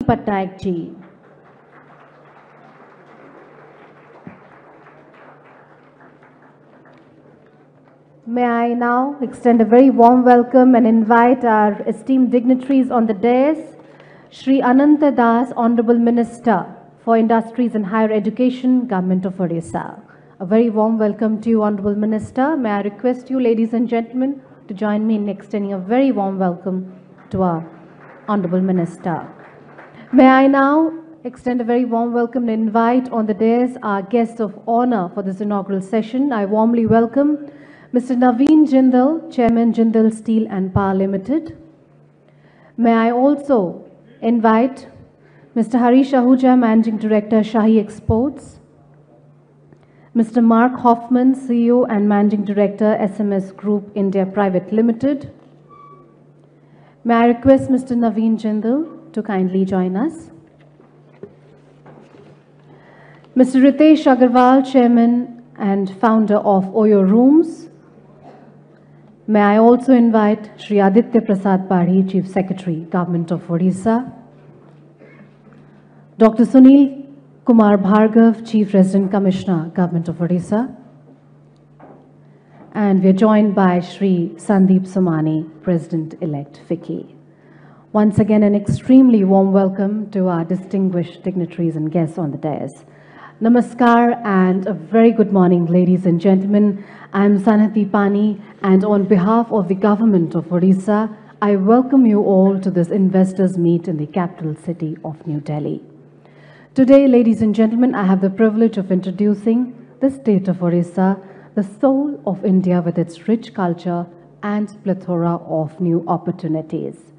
Patnaik ji. May I now extend a very warm welcome and invite our esteemed dignitaries on the dais, Shri Ananta Das, Honorable Minister for Industries and Higher Education, Government of Orissa. A very warm welcome to you, Honorable Minister. May I request you, ladies and gentlemen, to join me in extending a very warm welcome to our Honorable Minister. May I now extend a very warm welcome and invite on the dais our guest of honor for this inaugural session. I warmly welcome Mr. Naveen Jindal, Chairman, Jindal Steel and Power Limited. May I also invite Mr. Harish Ahuja, Managing Director, Shahi Exports. Mr. Mark Hoffman, CEO and Managing Director, SMS Group India Private Limited. May I request Mr. Naveen Jindal to kindly join us. Mr. Ritesh Agarwal, Chairman and Founder of Oyo Rooms. May I also invite Shri Aditya Prasad Parhi, Chief Secretary, Government of Orissa. Dr. Sunil Kumar Bhargav, Chief Resident Commissioner, Government of Orissa. And we are joined by Shri Sandeep Somani, President-elect FICCI. Once again, an extremely warm welcome to our distinguished dignitaries and guests on the dais. Namaskar and a very good morning, ladies and gentlemen. I'm Sanati Pani, and on behalf of the Government of Orissa, I welcome you all to this investors' meet in the capital city of New Delhi. Today, ladies and gentlemen, I have the privilege of introducing the state of Orissa, the soul of India with its rich culture and plethora of new opportunities.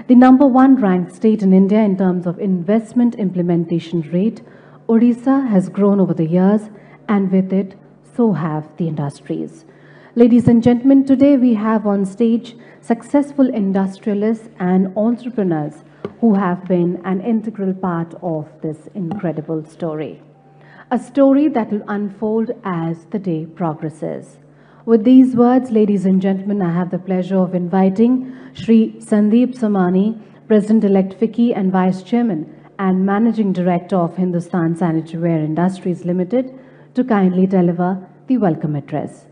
The #1 ranked state in India in terms of investment implementation rate, Orissa has grown over the years, and with it, so have the industries. Ladies and gentlemen, today we have on stage successful industrialists and entrepreneurs who have been an integral part of this incredible story. A story that will unfold as the day progresses. With these words, ladies and gentlemen, I have the pleasure of inviting Shri Sandeep Somani, President-elect FICCI and Vice Chairman and Managing Director of Hindustan Sanitary Ware Industries Limited, to kindly deliver the welcome address.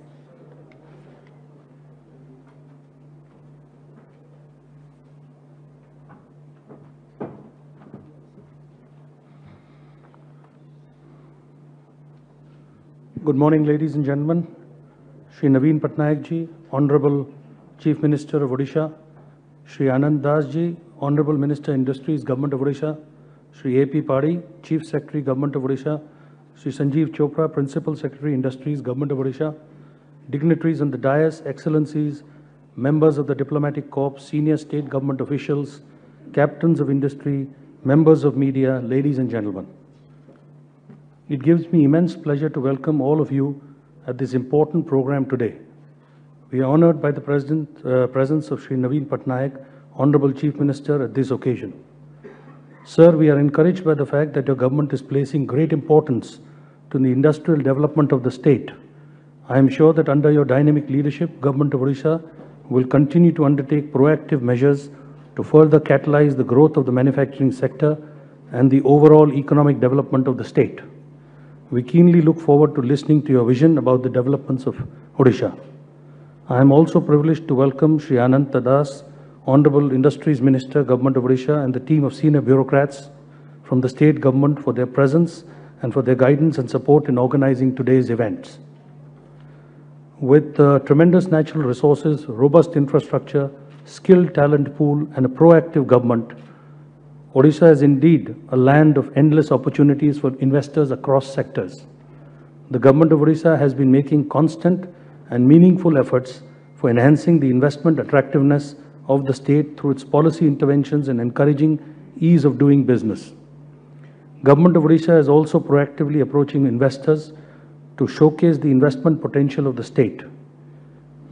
Good morning, ladies and gentlemen. Shri Naveen Patnaik ji, Honorable Chief Minister of Odisha. Shri Anand Das ji, Honorable Minister Industries, Government of Odisha. Shri A.P. Padi, Chief Secretary, Government of Odisha. Shri Sanjeev Chopra, Principal Secretary, Industries, Government of Odisha. Dignitaries on the dais, Excellencies, members of the Diplomatic Corps, senior state government officials, captains of industry, members of media, ladies and gentlemen. It gives me immense pleasure to welcome all of you at this important program today. We are honored by the presence of Shri Naveen Patnaik, Honorable Chief Minister, at this occasion. Sir, we are encouraged by the fact that your government is placing great importance to the industrial development of the state. I am sure that under your dynamic leadership, Government of Orissa will continue to undertake proactive measures to further catalyze the growth of the manufacturing sector and the overall economic development of the state. We keenly look forward to listening to your vision about the developments of Odisha. I am also privileged to welcome Shri Ananta Das, Honorable Industries Minister, Government of Odisha, and the team of senior bureaucrats from the state government for their presence and for their guidance and support in organizing today's events. With tremendous natural resources, robust infrastructure, skilled talent pool, and a proactive government, Odisha is indeed a land of endless opportunities for investors across sectors. The Government of Odisha has been making constant and meaningful efforts for enhancing the investment attractiveness of the state through its policy interventions and encouraging ease of doing business. Government of Odisha is also proactively approaching investors to showcase the investment potential of the state.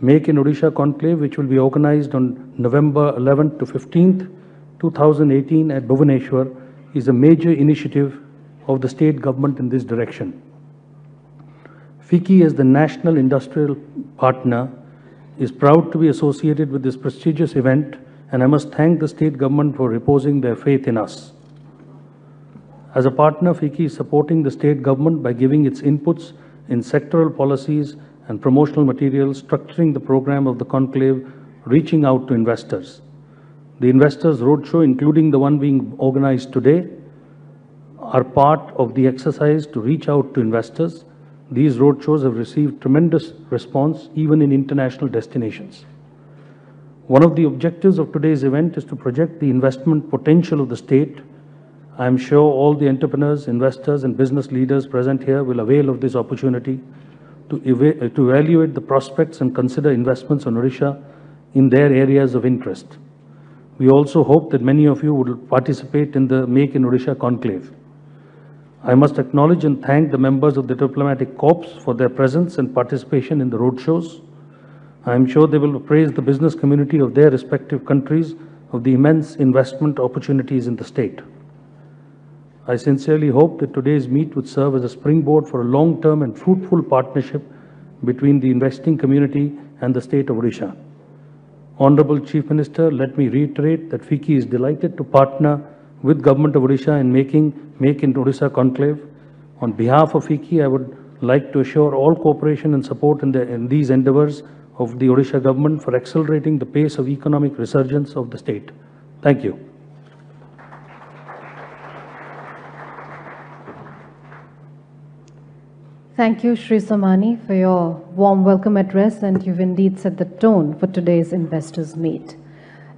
Make in Odisha Conclave, which will be organized on November 11th to 15th, 2018 at Bhubaneswar, is a major initiative of the state government in this direction. FICCI, as the national industrial partner, is proud to be associated with this prestigious event, and I must thank the state government for reposing their faith in us. As a partner, FICCI is supporting the state government by giving its inputs in sectoral policies and promotional materials, structuring the program of the conclave, reaching out to investors. The Investors Roadshow, including the one being organized today, are part of the exercise to reach out to investors. These roadshows have received tremendous response, even in international destinations. One of the objectives of today's event is to project the investment potential of the state. I am sure all the entrepreneurs, investors, and business leaders present here will avail of this opportunity to evaluate the prospects and consider investments on Orissa in their areas of interest. We also hope that many of you would participate in the Make in Orissa conclave. I must acknowledge and thank the members of the diplomatic corps for their presence and participation in the roadshows. I am sure they will praise the business community of their respective countries of the immense investment opportunities in the state. I sincerely hope that today's meet would serve as a springboard for a long-term and fruitful partnership between the investing community and the state of Orissa. Honorable Chief Minister, let me reiterate that FICCI is delighted to partner with Government of Orissa in making Make in Orissa conclave. On behalf of FICCI, I would like to assure all cooperation and support in these endeavors of the Orissa government for accelerating the pace of economic resurgence of the state. Thank you. Thank you, Shri Somani, for your warm welcome address, and you've indeed set the tone for today's investors' meet.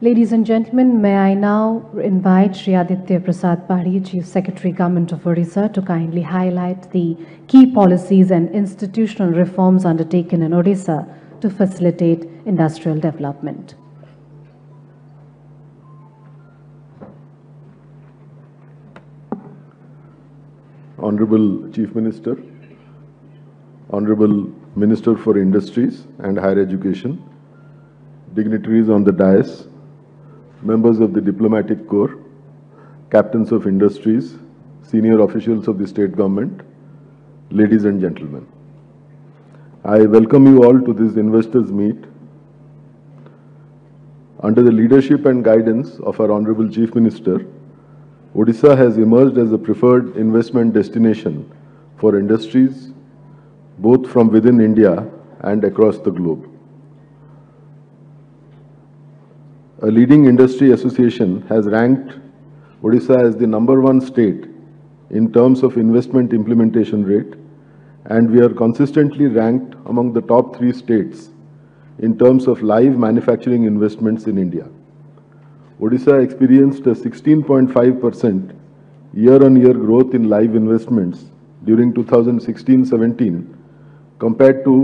Ladies and gentlemen, may I now invite Shri Aditya Prasad Pahari, Chief Secretary, Government of Orissa, to kindly highlight the key policies and institutional reforms undertaken in Orissa to facilitate industrial development. Honorable Chief Minister, Honorable Minister for Industries and Higher Education, dignitaries on the dais, members of the Diplomatic Corps, captains of industries, senior officials of the state government, ladies and gentlemen. I welcome you all to this investors meet. Under the leadership and guidance of our Honorable Chief Minister, Odisha has emerged as a preferred investment destination for industries, both from within India and across the globe. A leading industry association has ranked Odisha as the #1 state in terms of investment implementation rate, and we are consistently ranked among the top 3 states in terms of live manufacturing investments in India. Odisha experienced a 16.5% year-on-year growth in live investments during 2016-17, compared to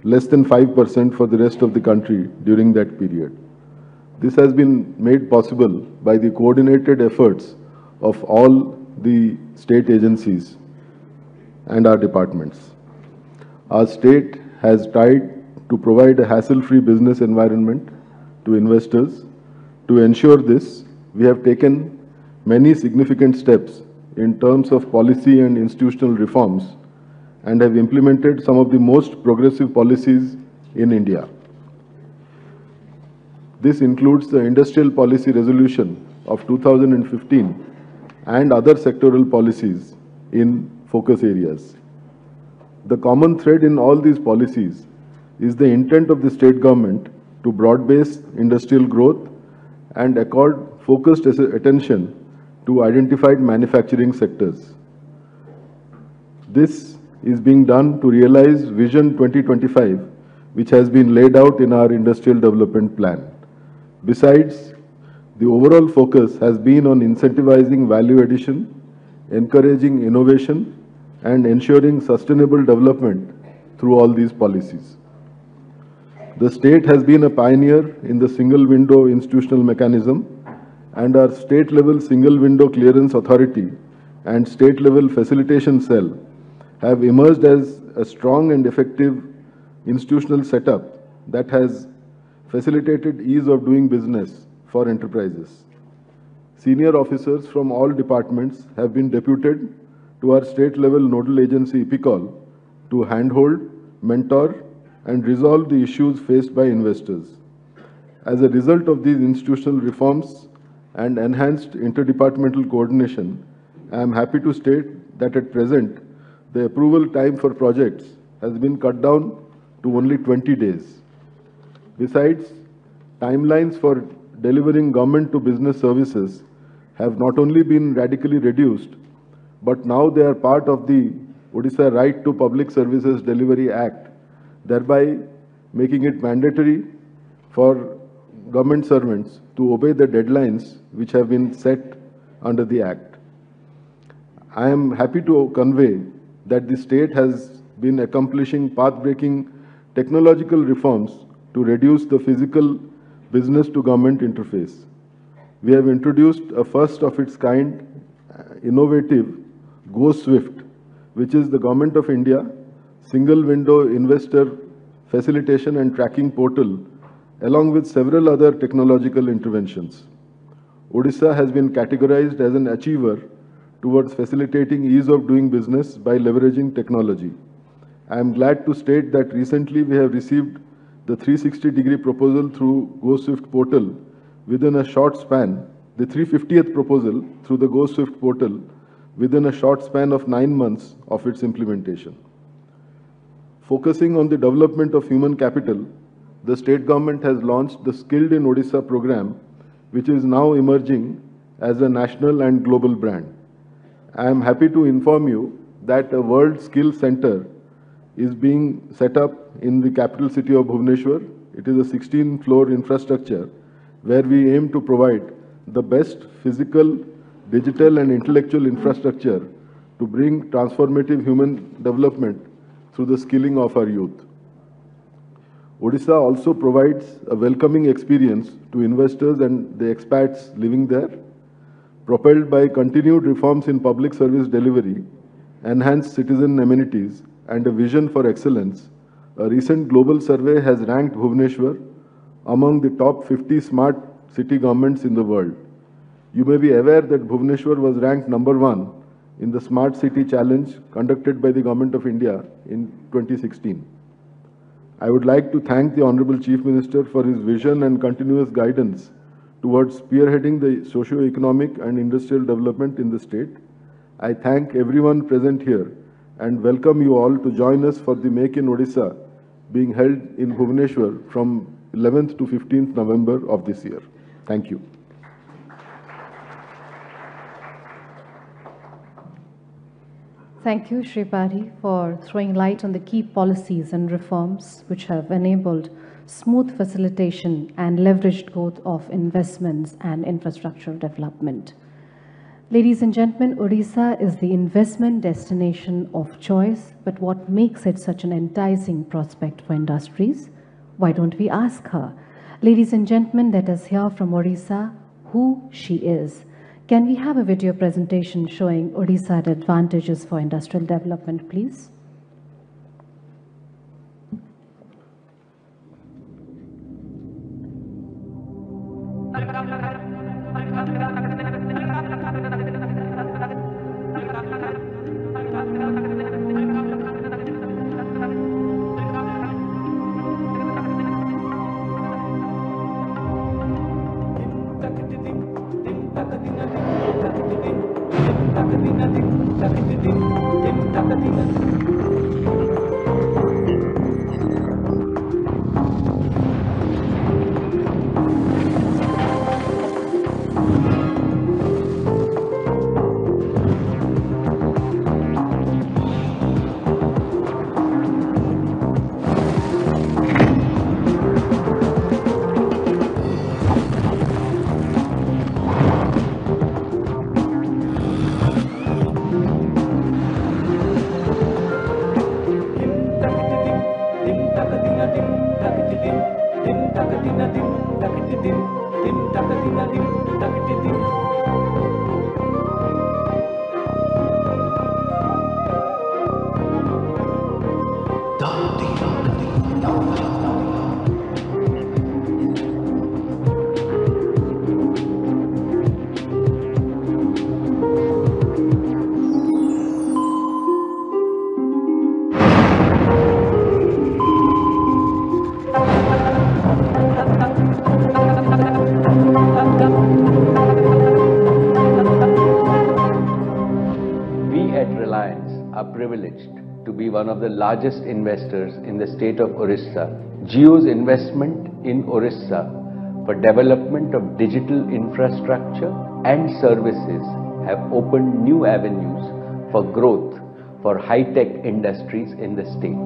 less than 5% for the rest of the country during that period. This has been made possible by the coordinated efforts of all the state agencies and our departments. Our state has tried to provide a hassle-free business environment to investors. To ensure this, we have taken many significant steps in terms of policy and institutional reforms and have implemented some of the most progressive policies in India. This includes the Industrial Policy Resolution of 2015 and other sectoral policies in focus areas. The common thread in all these policies is the intent of the state government to broad-base industrial growth and accord focused attention to identified manufacturing sectors. This is being done to realize Vision 2025, which has been laid out in our industrial development plan. Besides, the overall focus has been on incentivizing value addition, encouraging innovation, and ensuring sustainable development through all these policies. The state has been a pioneer in the single window institutional mechanism, and our state-level single window clearance authority and state-level facilitation cell have emerged as a strong and effective institutional setup that has facilitated ease of doing business for enterprises. Senior officers from all departments have been deputed to our state-level nodal agency IPICOL to handhold, mentor, and resolve the issues faced by investors. As a result of these institutional reforms and enhanced interdepartmental coordination I am happy to state that at present, the approval time for projects has been cut down to only 20 days. Besides, timelines for delivering government to business services have not only been radically reduced, but now they are part of the Odisha Right to Public Services Delivery Act, thereby making it mandatory for government servants to obey the deadlines which have been set under the Act. I am happy to convey that the state has been accomplishing path-breaking technological reforms to reduce the physical business-to-government interface. We have introduced a first-of-its-kind innovative Go Swift, which is the Government of India single-window investor facilitation and tracking portal, along with several other technological interventions. Odisha has been categorized as an achiever towards facilitating ease of doing business by leveraging technology. I am glad to state that recently we have received the 360-degree proposal through Go Swift portal within a short span, the 350th proposal through the Go Swift portal within a short span of 9 months of its implementation. Focusing on the development of human capital, the state government has launched the Skilled in Odisha program, which is now emerging as a national and global brand. I am happy to inform you that a World Skill Center is being set up in the capital city of Bhubaneswar. It is a 16-floor infrastructure where we aim to provide the best physical, digital and intellectual infrastructure to bring transformative human development through the skilling of our youth. Odisha also provides a welcoming experience to investors and the expats living there. Propelled by continued reforms in public service delivery, enhanced citizen amenities, and a vision for excellence, a recent global survey has ranked Bhubaneswar among the top 50 smart city governments in the world. You may be aware that Bhubaneswar was ranked number 1 in the Smart City Challenge conducted by the Government of India in 2016. I would like to thank the Honorable Chief Minister for his vision and continuous guidance towards spearheading the socio-economic and industrial development in the state. I thank everyone present here and welcome you all to join us for the Make in Odisha being held in Bhubaneswar from 11th to 15th November of this year. Thank you. Thank you, Shri Pari, for throwing light on the key policies and reforms which have enabled smooth facilitation and leveraged growth of investments and infrastructure development. Ladies and gentlemen, Orissa is the investment destination of choice, but what makes it such an enticing prospect for industries? Why don't we ask her? Ladies and gentlemen, let us hear from Orissa who she is. Can we have a video presentation showing Odisha advantages for industrial development, please? Alliance are privileged to be one of the largest investors in the state of Orissa. Jio's investment in Orissa for development of digital infrastructure and services have opened new avenues for growth for high-tech industries in the state.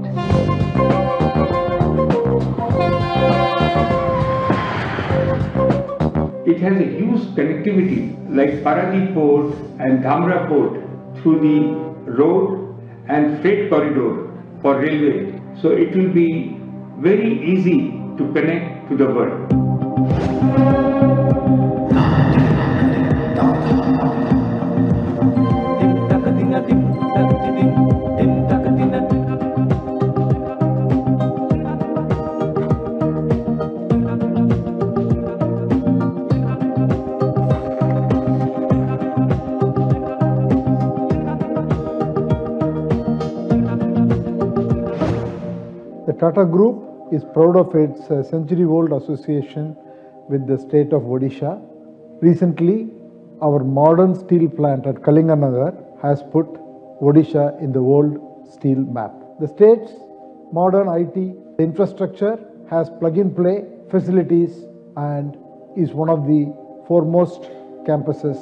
It has a huge connectivity like Paradip Port and Dhamra Port through the road and freight corridor for railway. So it will be very easy to connect to the world. The Tata Group is proud of its century-old association with the state of Odisha. Recently, our modern steel plant at Kalinganagar has put Odisha in the world steel map. The state's modern IT infrastructure has plug-and-play facilities and is one of the foremost campuses.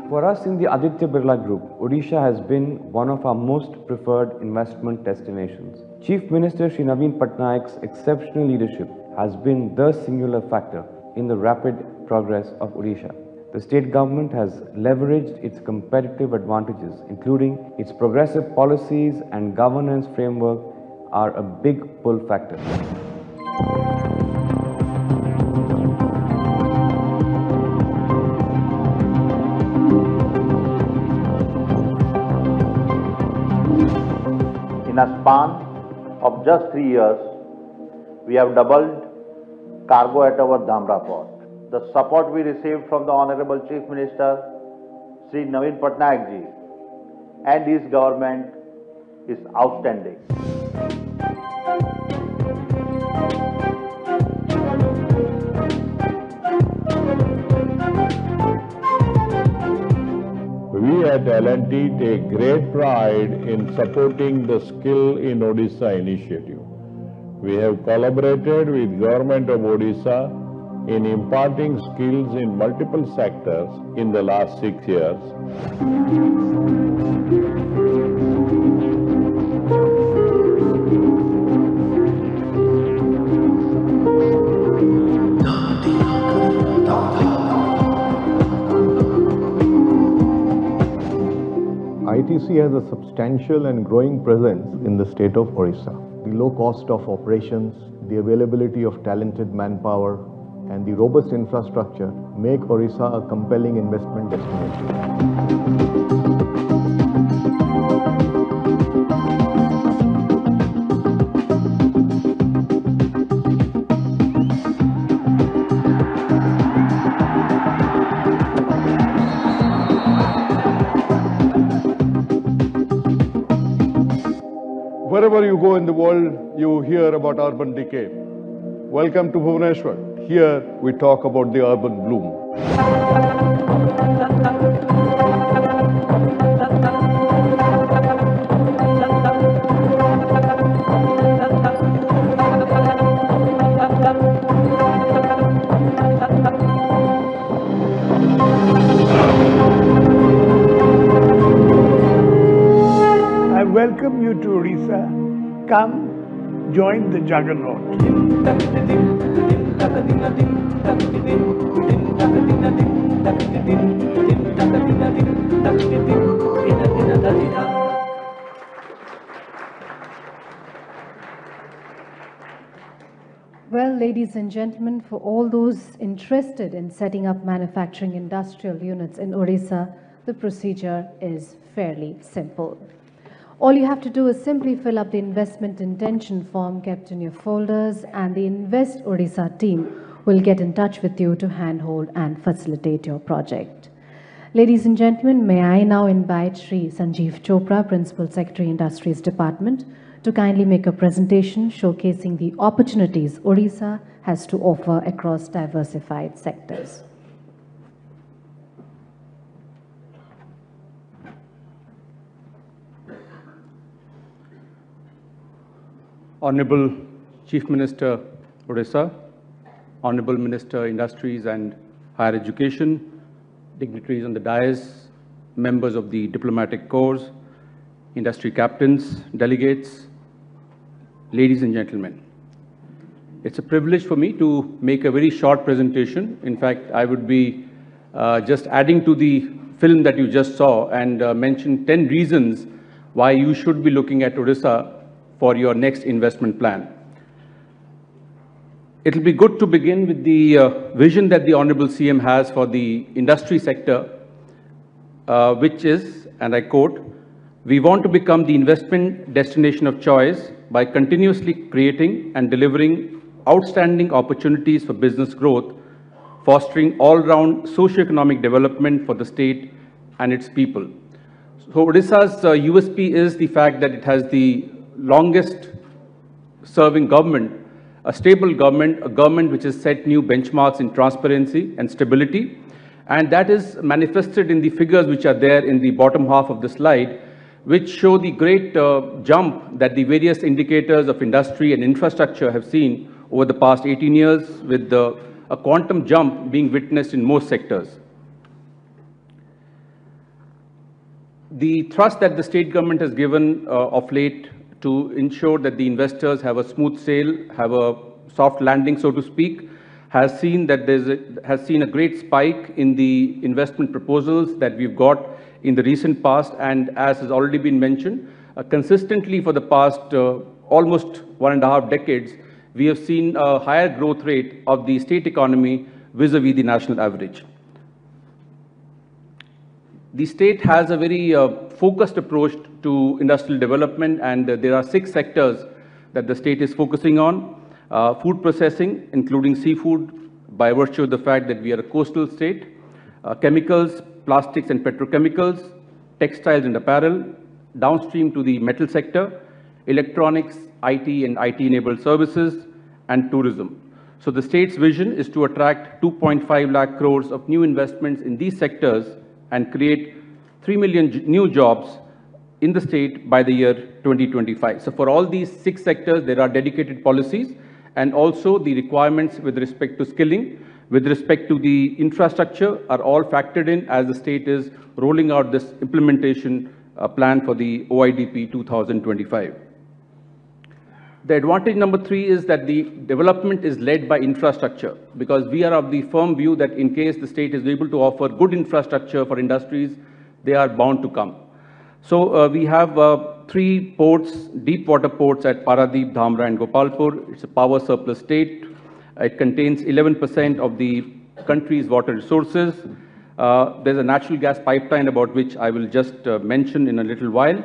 For us in the Aditya Birla Group, Odisha has been one of our most preferred investment destinations. Chief Minister Shri Naveen Patnaik's exceptional leadership has been the singular factor in the rapid progress of Odisha. The state government has leveraged its competitive advantages, including its progressive policies and governance framework, are a big pull factor. In a span of just 3 years, we have doubled cargo at our Dhamra port. The support we received from the Honorable Chief Minister, Sri Naveen Patnaik ji, and his government is outstanding. We at L&T take great pride in supporting the Skill in Odisha initiative. We have collaborated with Government of Odisha in imparting skills in multiple sectors in the last 6 years. ITC has a substantial and growing presence in the state of Orissa. The low cost of operations, the availability of talented manpower, and the robust infrastructure make Orissa a compelling investment destination. Wherever you go in the world, you hear about urban decay. Welcome to Bhubaneswar. Here we talk about the urban bloom. I welcome you to Orissa. Come, join the juggernaut. Well, ladies and gentlemen, for all those interested in setting up manufacturing industrial units in Orissa, the procedure is fairly simple. All you have to do is simply fill up the investment intention form kept in your folders, and the Invest Orissa team will get in touch with you to handhold and facilitate your project. Ladies and gentlemen, may I now invite Shri Sanjeev Chopra, Principal Secretary, Industries Department, to kindly make a presentation showcasing the opportunities Orissa has to offer across diversified sectors. Honorable Chief Minister Orissa, Honorable Minister Industries and Higher Education, dignitaries on the dais, members of the diplomatic corps, industry captains, delegates, ladies and gentlemen. It's a privilege for me to make a very short presentation. In fact, I would be just adding to the film that you just saw and mention 10 reasons why you should be looking at Orissa for your next investment plan. It'll be good to begin with the vision that the Honorable CM has for the industry sector, which is, and I quote, "We want to become the investment destination of choice by continuously creating and delivering outstanding opportunities for business growth, fostering all-round socio-economic development for the state and its people." So Odisha's USP is the fact that it has the longest serving government, a stable government, a government which has set new benchmarks in transparency and stability. And that is manifested in the figures which are there in the bottom half of the slide, which show the great jump that the various indicators of industry and infrastructure have seen over the past 18 years, with a quantum jump being witnessed in most sectors. The thrust that the state government has given of late to ensure that the investors have a smooth sail, have a soft landing, so to speak, has seen that has seen a great spike in the investment proposals that we've got in the recent past. And as has already been mentioned, consistently for the past almost 1.5 decades, we have seen a higher growth rate of the state economy vis-a-vis the national average. The state has a very focused approach to industrial development, and there are 6 sectors that the state is focusing on. Food processing, including seafood, by virtue of the fact that we are a coastal state, chemicals, plastics and petrochemicals, textiles and apparel, downstream to the metal sector, electronics, IT and IT-enabled services, and tourism. So the state's vision is to attract 2.5 lakh crores of new investments in these sectors and create 3 million new jobs in the state by the year 2025. So for all these 6 sectors, there are dedicated policies, and also the requirements with respect to skilling, with respect to the infrastructure, are all factored in as the state is rolling out this implementation plan for the OIDP 2025. The advantage number 3 is that the development is led by infrastructure, because we are of the firm view that in case the state is able to offer good infrastructure for industries, they are bound to come. So we have 3 ports, Deepwater Ports at Paradip, Dhamra and Gopalpur. It's a power surplus state. It contains 11% of the country's water resources. There's a natural gas pipeline about which I will just mention in a little while.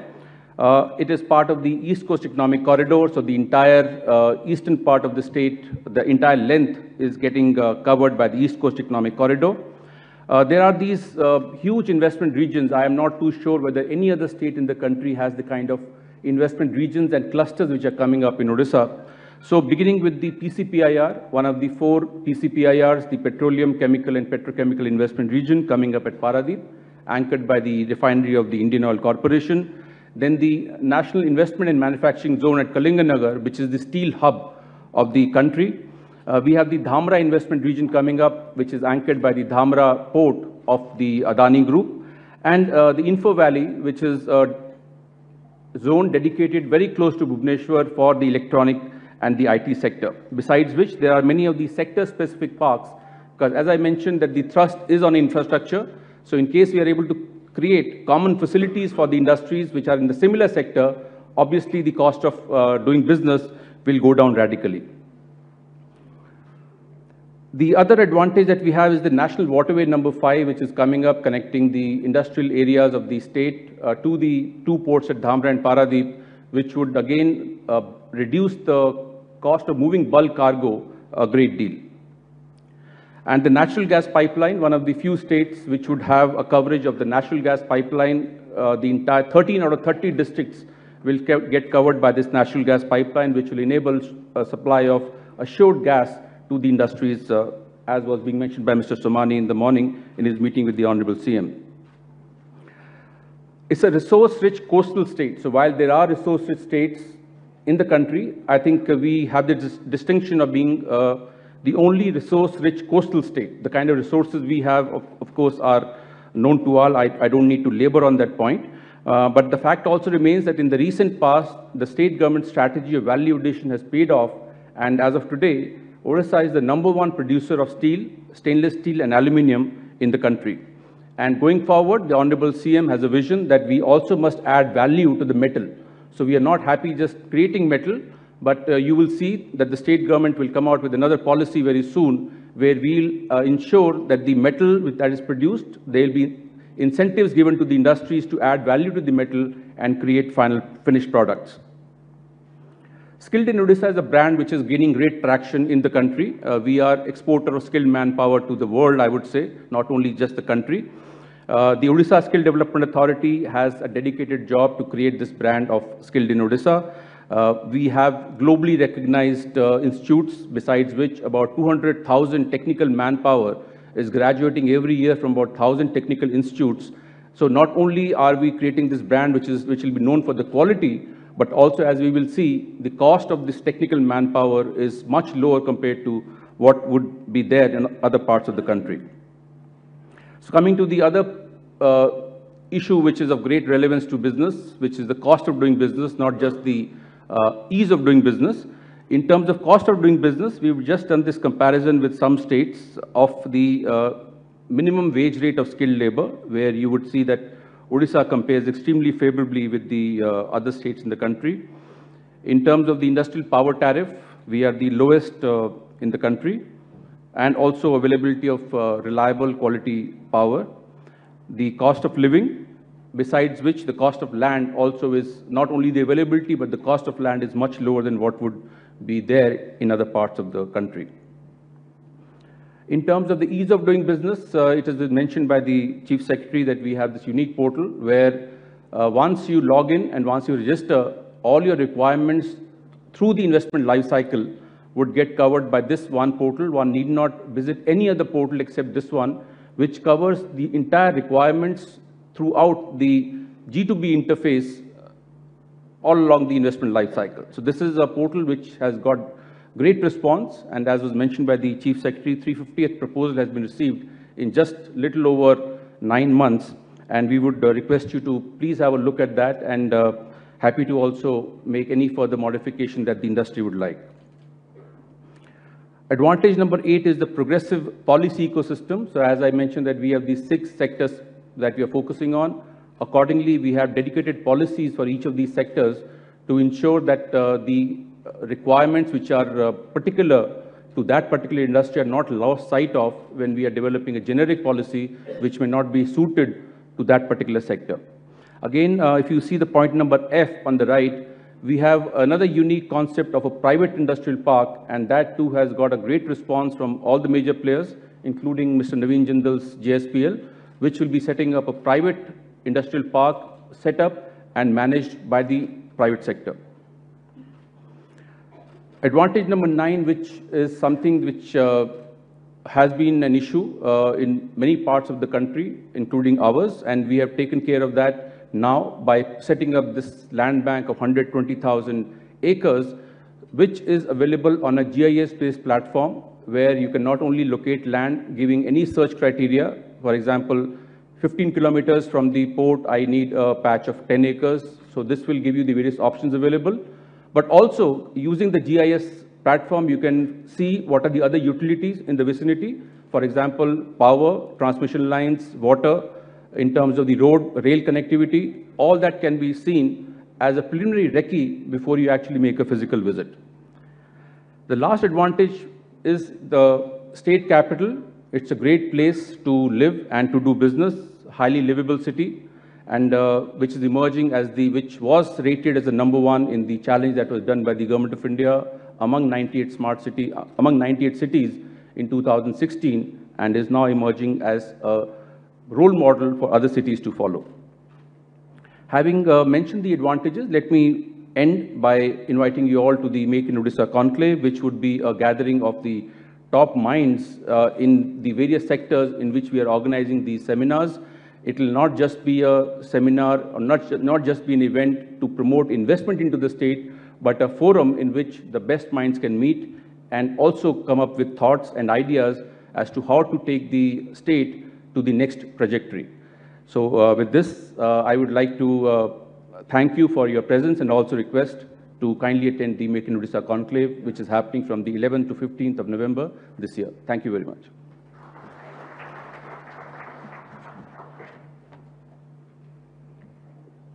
It is part of the East Coast Economic Corridor, so the entire eastern part of the state, the entire length is getting covered by the East Coast Economic Corridor. There are these huge investment regions. I am not too sure whether any other state in the country has the kind of investment regions and clusters which are coming up in Orissa. So beginning with the PCPIR, one of the 4 PCPIRs, the Petroleum, Chemical and Petrochemical Investment Region coming up at Paradip, anchored by the refinery of the Indian Oil Corporation. Then the National Investment and Manufacturing Zone at Kalinganagar, which is the steel hub of the country. We have the Dhamra Investment Region coming up, which is anchored by the Dhamra port of the Adani Group. And the Info Valley, which is a zone dedicated very close to Bhubaneswar for the electronic and the IT sector. Besides which, there are many of the sector-specific parks, because as I mentioned that the thrust is on infrastructure. So in case we are able to create common facilities for the industries which are in the similar sector, obviously the cost of doing business will go down radically. The other advantage that we have is the National Waterway number 5, which is coming up, connecting the industrial areas of the state to the 2 ports at Dhamra and Paradip, which would again reduce the cost of moving bulk cargo a great deal. And the natural gas pipeline, one of the few states which would have a coverage of the natural gas pipeline, the entire 13 out of 30 districts will get covered by this natural gas pipeline, which will enable a supply of assured gas to the industries, as was being mentioned by Mr. Somani in the morning in his meeting with the Honorable CM. It's a resource-rich coastal state. So while there are resource-rich states in the country, I think we have the distinction of being the only resource-rich coastal state. The kind of resources we have, of course, are known to all. I don't need to labor on that point. But the fact also remains that in the recent past, the state government strategy of value addition has paid off. And as of today, Orissa is the #1 producer of steel, stainless steel and aluminium in the country. And going forward, the Honorable CM has a vision that we also must add value to the metal. So we are not happy just creating metal, but you will see that the state government will come out with another policy very soon, where we'll ensure that the metal that is produced, there will be incentives given to the industries to add value to the metal and create finished products. Skilled in Odisha is a brand which is gaining great traction in the country. We are exporter of skilled manpower to the world, I would say, not only just the country. The Odisha Skill Development Authority has a dedicated job to create this brand of Skilled in Odisha. We have globally recognized institutes, besides which about 200,000 technical manpower is graduating every year from about 1,000 technical institutes. So not only are we creating this brand which will be known for the quality, but also, as we will see, the cost of this technical manpower is much lower compared to what would be there in other parts of the country. So coming to the other issue which is of great relevance to business, which is the cost of doing business, not just the ease of doing business. In terms of cost of doing business, we've just done this comparison with some states of the minimum wage rate of skilled labor, where you would see that Odisha compares extremely favorably with the other states in the country. In terms of the industrial power tariff, we are the lowest in the country, and also availability of reliable quality power. The cost of living, besides which the cost of land also is not only the availability, but the cost of land is much lower than what would be there in other parts of the country. In terms of the ease of doing business, it has been mentioned by the Chief Secretary that we have this unique portal where once you log in and once you register, all your requirements through the investment life cycle would get covered by this one portal. One need not visit any other portal except this one, which covers the entire requirements throughout the G2B interface all along the investment life cycle. So this is a portal which has got great response, and as was mentioned by the Chief Secretary, 350th proposal has been received in just little over 9 months, and we would request you to please have a look at that, and happy to also make any further modification that the industry would like. Advantage number 8 is the progressive policy ecosystem. So as I mentioned that we have these 6 sectors that we are focusing on. Accordingly, we have dedicated policies for each of these sectors to ensure that the requirements which are particular to that particular industry are not lost sight of when we are developing a generic policy which may not be suited to that particular sector. Again, if you see the point number F on the right, we have another unique concept of a private industrial park, and that too has got a great response from all the major players, including Mr. Naveen Jindal's JSPL, which will be setting up a private industrial park set up and managed by the private sector. Advantage number 9, which is something which has been an issue in many parts of the country, including ours, and we have taken care of that now by setting up this land bank of 120,000 acres, which is available on a GIS-based platform where you can not only locate land giving any search criteria. For example, 15 kilometers from the port, I need a patch of 10 acres. So this will give you the various options available. But also, using the GIS platform, you can see what are the other utilities in the vicinity. For example, power, transmission lines, water, in terms of the road, rail connectivity, all that can be seen as a preliminary recce before you actually make a physical visit. The last advantage is the state capital. It's a great place to live and to do business, highly livable city, and which is emerging as which was rated as the #1 in the challenge that was done by the Government of India among 98 cities in 2016, and is now emerging as a role model for other cities to follow. Having mentioned the advantages, let me end by inviting you all to the Make in Odisha conclave, which would be a gathering of the top minds in the various sectors in which we are organizing these seminars. It will not just be a seminar, or not just be an event to promote investment into the state, but a forum in which the best minds can meet and also come up with thoughts and ideas as to how to take the state to the next trajectory. So with this, I would like to thank you for your presence and also request to kindly attend the Make in Odisha conclave, which is happening from the 11th to 15th of November this year. Thank you very much.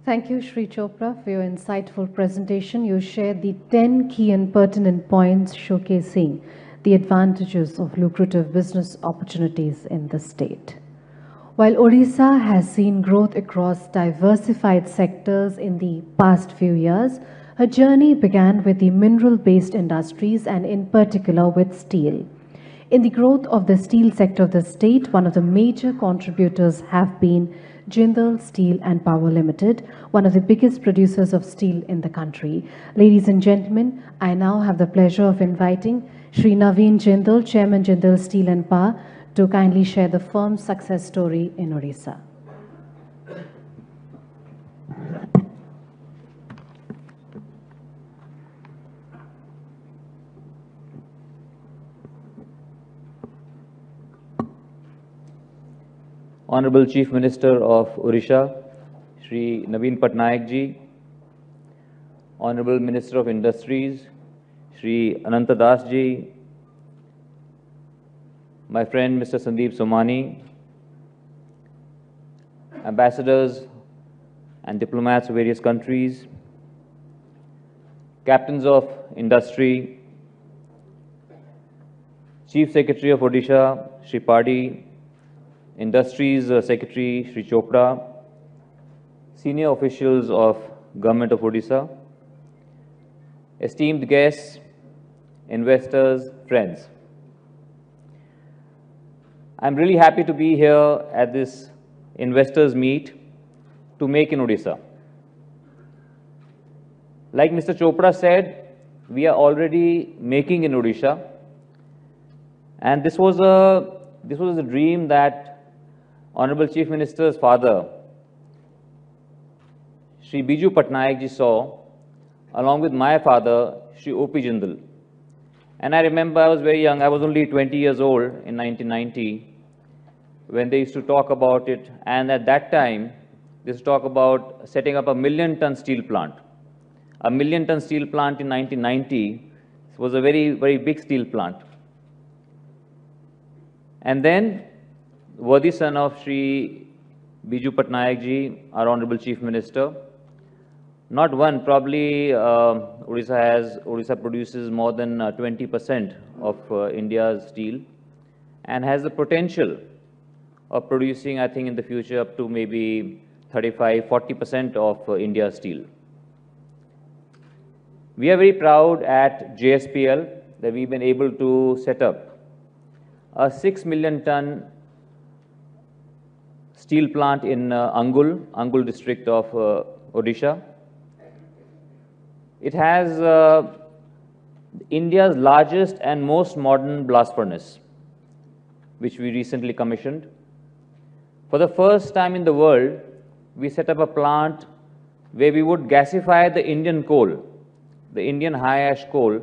Thank you, Shri Chopra, for your insightful presentation. You shared the 10 key and pertinent points showcasing the advantages of lucrative business opportunities in the state. While Orissa has seen growth across diversified sectors in the past few years, her journey began with the mineral-based industries and in particular with steel. In the growth of the steel sector of the state, one of the major contributors have been Jindal Steel and Power Limited, one of the biggest producers of steel in the country. Ladies and gentlemen, I now have the pleasure of inviting Shri Naveen Jindal, Chairman Jindal Steel and Power, to kindly share the firm's success story in Orissa. Honorable Chief Minister of Orissa, Shri Naveen Patnaik ji, Honorable Minister of Industries, Shri Ananta Das ji, my friend Mr. Sandeep Somani, ambassadors and diplomats of various countries, captains of industry, Chief Secretary of Odisha, Shri Padi, Industries Secretary Shri Chopra, senior officials of Government of Odisha, esteemed guests, investors, friends. I'm really happy to be here at this investors meet to make in Odisha. Like Mr. Chopra said, we are already making in Odisha, and this was a dream that Honorable Chief Minister's father, Shri Biju Patnaik ji saw, along with my father, Shri O.P. Jindal. And I remember I was very young, I was only 20 years old in 1990, when they used to talk about it. And at that time, they used to talk about setting up a 1 million-ton steel plant. A 1 million-ton steel plant in 1990 was a very, very big steel plant. And then, worthy son of Shri Biju Patnaik ji, our Honorable Chief Minister, not one, probably Orissa produces more than 20% of India's steel and has the potential of producing, I think in the future, up to maybe 35–40% of India's steel. We are very proud at JSPL that we've been able to set up a 6 million-ton steel plant in Angul district of Odisha. It has India's largest and most modern blast furnace, which we recently commissioned. For the first time in the world, we set up a plant where we would gasify the Indian coal, the Indian high ash coal,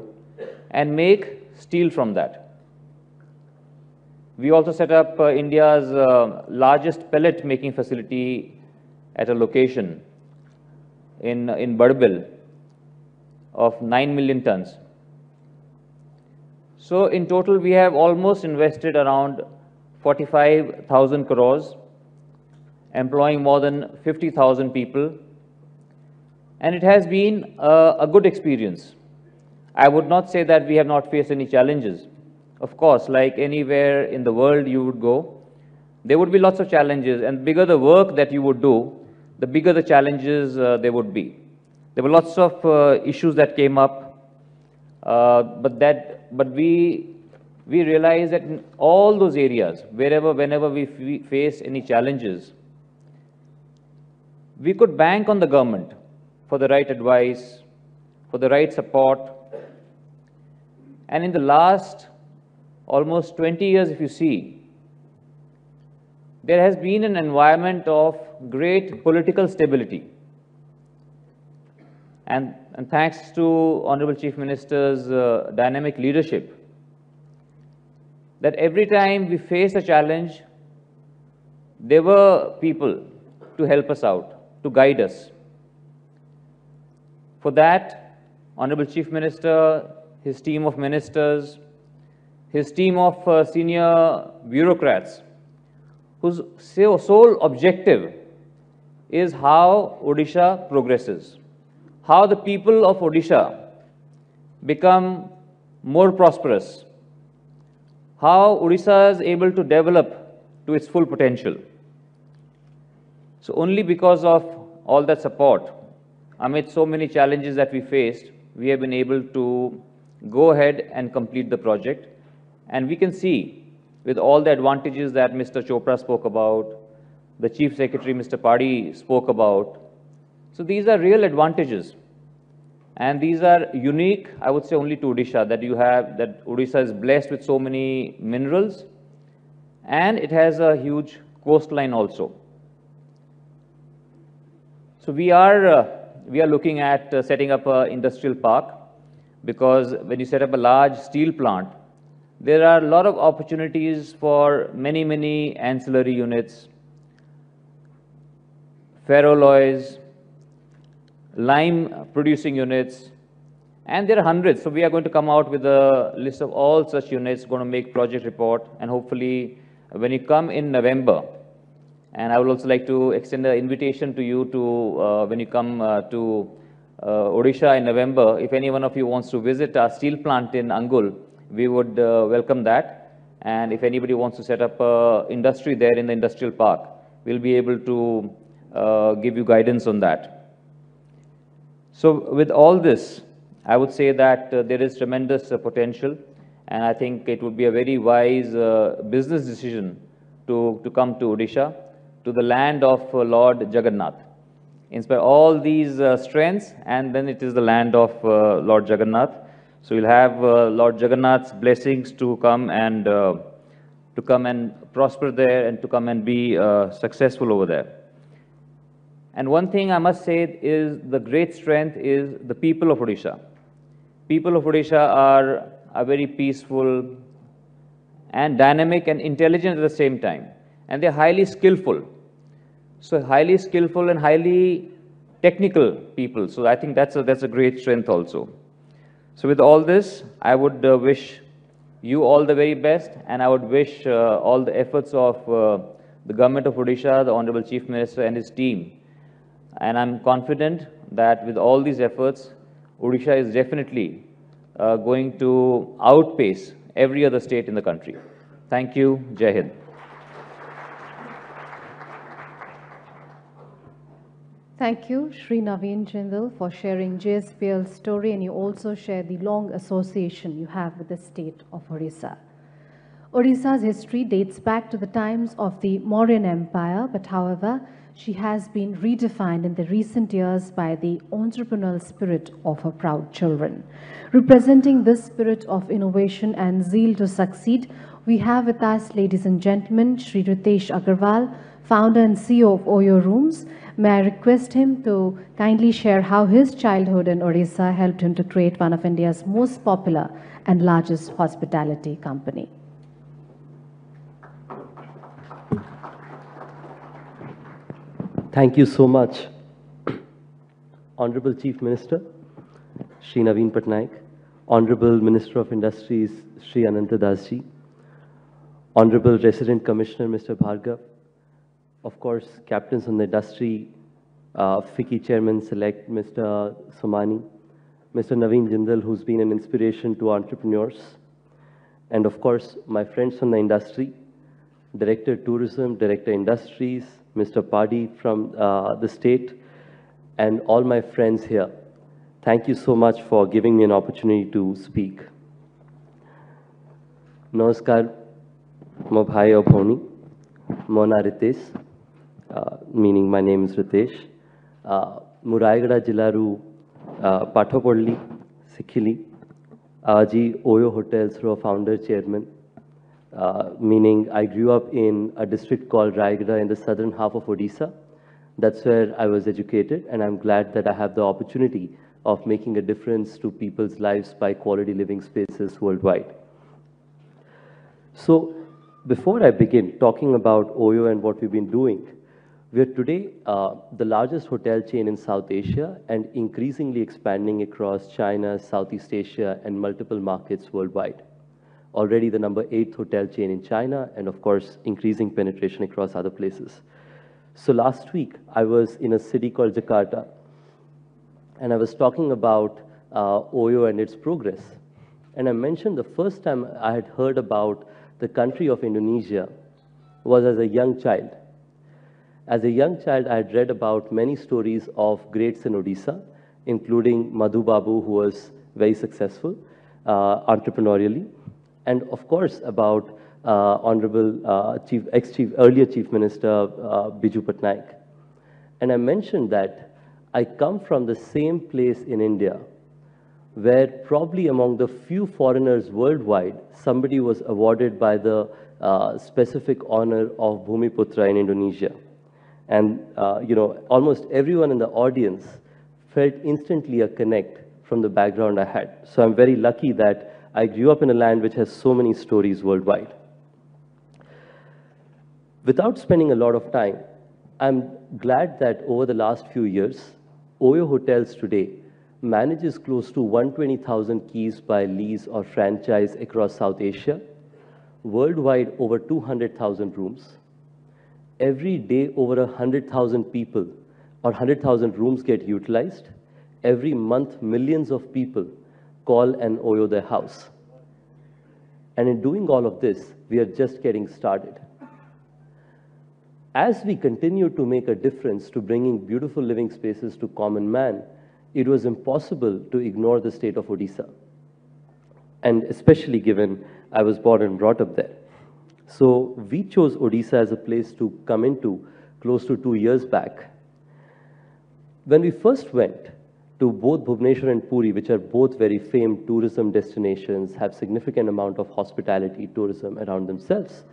and make steel from that. We also set up India's largest pellet making facility at a location in Badbil of 9 million tons. So in total, we have almost invested around 45,000 crores, employing more than 50,000 people. And it has been a good experience. I would not say that we have not faced any challenges. Of course, like anywhere in the world you would go, there would be lots of challenges, and the bigger the work that you would do, the bigger the challenges there would be. There were lots of issues that came up, but we realized that in all those areas, whenever we face any challenges, we could bank on the government for the right advice, for the right support. And in the last almost 20 years, if you see, there has been an environment of great political stability. And thanks to Honorable Chief Minister's dynamic leadership, that every time we face a challenge, there were people to help us out, to guide us. For that, Honorable Chief Minister, his team of ministers, his team of senior bureaucrats, whose sole objective is how Odisha progresses, how the people of Odisha become more prosperous, how Odisha is able to develop to its full potential. So only because of all that support, amid so many challenges that we faced, we have been able to go ahead and complete the project. And we can see, with all the advantages that Mr. Chopra spoke about, the Chief Secretary, Mr. Padi, spoke about. So these are real advantages. And these are unique, I would say, only to Odisha, that Odisha is blessed with so many minerals, and it has a huge coastline also. So we are looking at setting up an industrial park, because when you set up a large steel plant, there are a lot of opportunities for many, many ancillary units, ferroalloys, lime producing units, and there are hundreds. So we are going to come out with a list of all such units, going to make project report, and hopefully when you come in November, and I would also like to extend an invitation to you to, when you come to Odisha in November, if any one of you wants to visit our steel plant in Angul, we would welcome that. And if anybody wants to set up industry there in the industrial park, we'll be able to give you guidance on that. So with all this, I would say that there is tremendous potential, and I think it would be a very wise business decision to come to Odisha, to the land of Lord Jagannath. In spite of all these strengths, and then it is the land of Lord Jagannath. So you'll have Lord Jagannath's blessings to come and prosper there, and to come and be successful over there. And one thing I must say is the great strength is the people of Odisha. People of Odisha are very peaceful and dynamic and intelligent at the same time. And they're highly skillful. So highly skillful and highly technical people. So I think that's a great strength also. So with all this, I would wish you all the very best, and I would wish all the efforts of the government of Odisha, the Honorable Chief Minister and his team. And I'm confident that with all these efforts, Odisha is definitely going to outpace every other state in the country. Thank you. Jai Hind. Thank you, Shri Naveen Jindal, for sharing JSPL's story, and you also share the long association you have with the state of Orissa. Orissa's history dates back to the times of the Mauryan Empire, but however, she has been redefined in the recent years by the entrepreneurial spirit of her proud children. Representing this spirit of innovation and zeal to succeed, we have with us, ladies and gentlemen, Shri Ritesh Agarwal, founder and CEO of Oyo Rooms. May I request him to kindly share how his childhood in Orissa helped him to create one of India's most popular and largest hospitality company. Thank you so much, Honorable Chief Minister, Shri Naveen Patnaik, Honorable Minister of Industries, Shri Ananta Das ji, Honorable Resident Commissioner, Mr. Bhargav, of course, captains on the industry, FICCI Chairman Select, Mr. Somani, Mr. Naveen Jindal, who's been an inspiration to entrepreneurs, and of course, my friends from the industry, Director Tourism, Director Industries, Mr. Padi from the state, and all my friends here. Thank you so much for giving me an opportunity to speak. Namaskar, mo bhai aur bhoni, mo na Ritesh, meaning my name is Ritesh. Murayagada Jillaru Patho Podli, Sikhili, Aji Oyo Hotel through a founder chairman, meaning I grew up in a district called Rayagada in the southern half of Odisha. That's where I was educated, and I'm glad that I have the opportunity of making a difference to people's lives by quality living spaces worldwide. So before I begin talking about Oyo and what we've been doing, we are today the largest hotel chain in South Asia and increasingly expanding across China, Southeast Asia, and multiple markets worldwide. Already the number 8th hotel chain in China, and of course, increasing penetration across other places. So last week, I was in a city called Jakarta, and I was talking about Oyo and its progress. And I mentioned the first time I had heard about the country of Indonesia was as a young child. As a young child, I had read about many stories of greats in Odisha, including Madhu Babu, who was very successful entrepreneurially, and of course about Honorable earlier Chief Minister Biju Patnaik. And I mentioned that I come from the same place in India where probably among the few foreigners worldwide, somebody was awarded by the specific honor of Bhumiputra in Indonesia. And, almost everyone in the audience felt instantly a connect from the background I had. So I'm very lucky that I grew up in a land which has so many stories worldwide. Without spending a lot of time, I'm glad that over the last few years, Oyo Hotels today manages close to 120,000 keys by lease or franchise across South Asia, worldwide over 200,000 rooms. Every day over 100,000 people or 100,000 rooms get utilized. Every month, millions of people call and Oyo their house. And in doing all of this, we are just getting started. As we continue to make a difference to bringing beautiful living spaces to common man, it was impossible to ignore the state of Odisha. And especially given I was born and brought up there. So we chose Odisha as a place to come into close to 2 years back. When we first went to both Bhubaneswar and Puri, which are both very famed tourism destinations, have significant amount of hospitality tourism around themselves,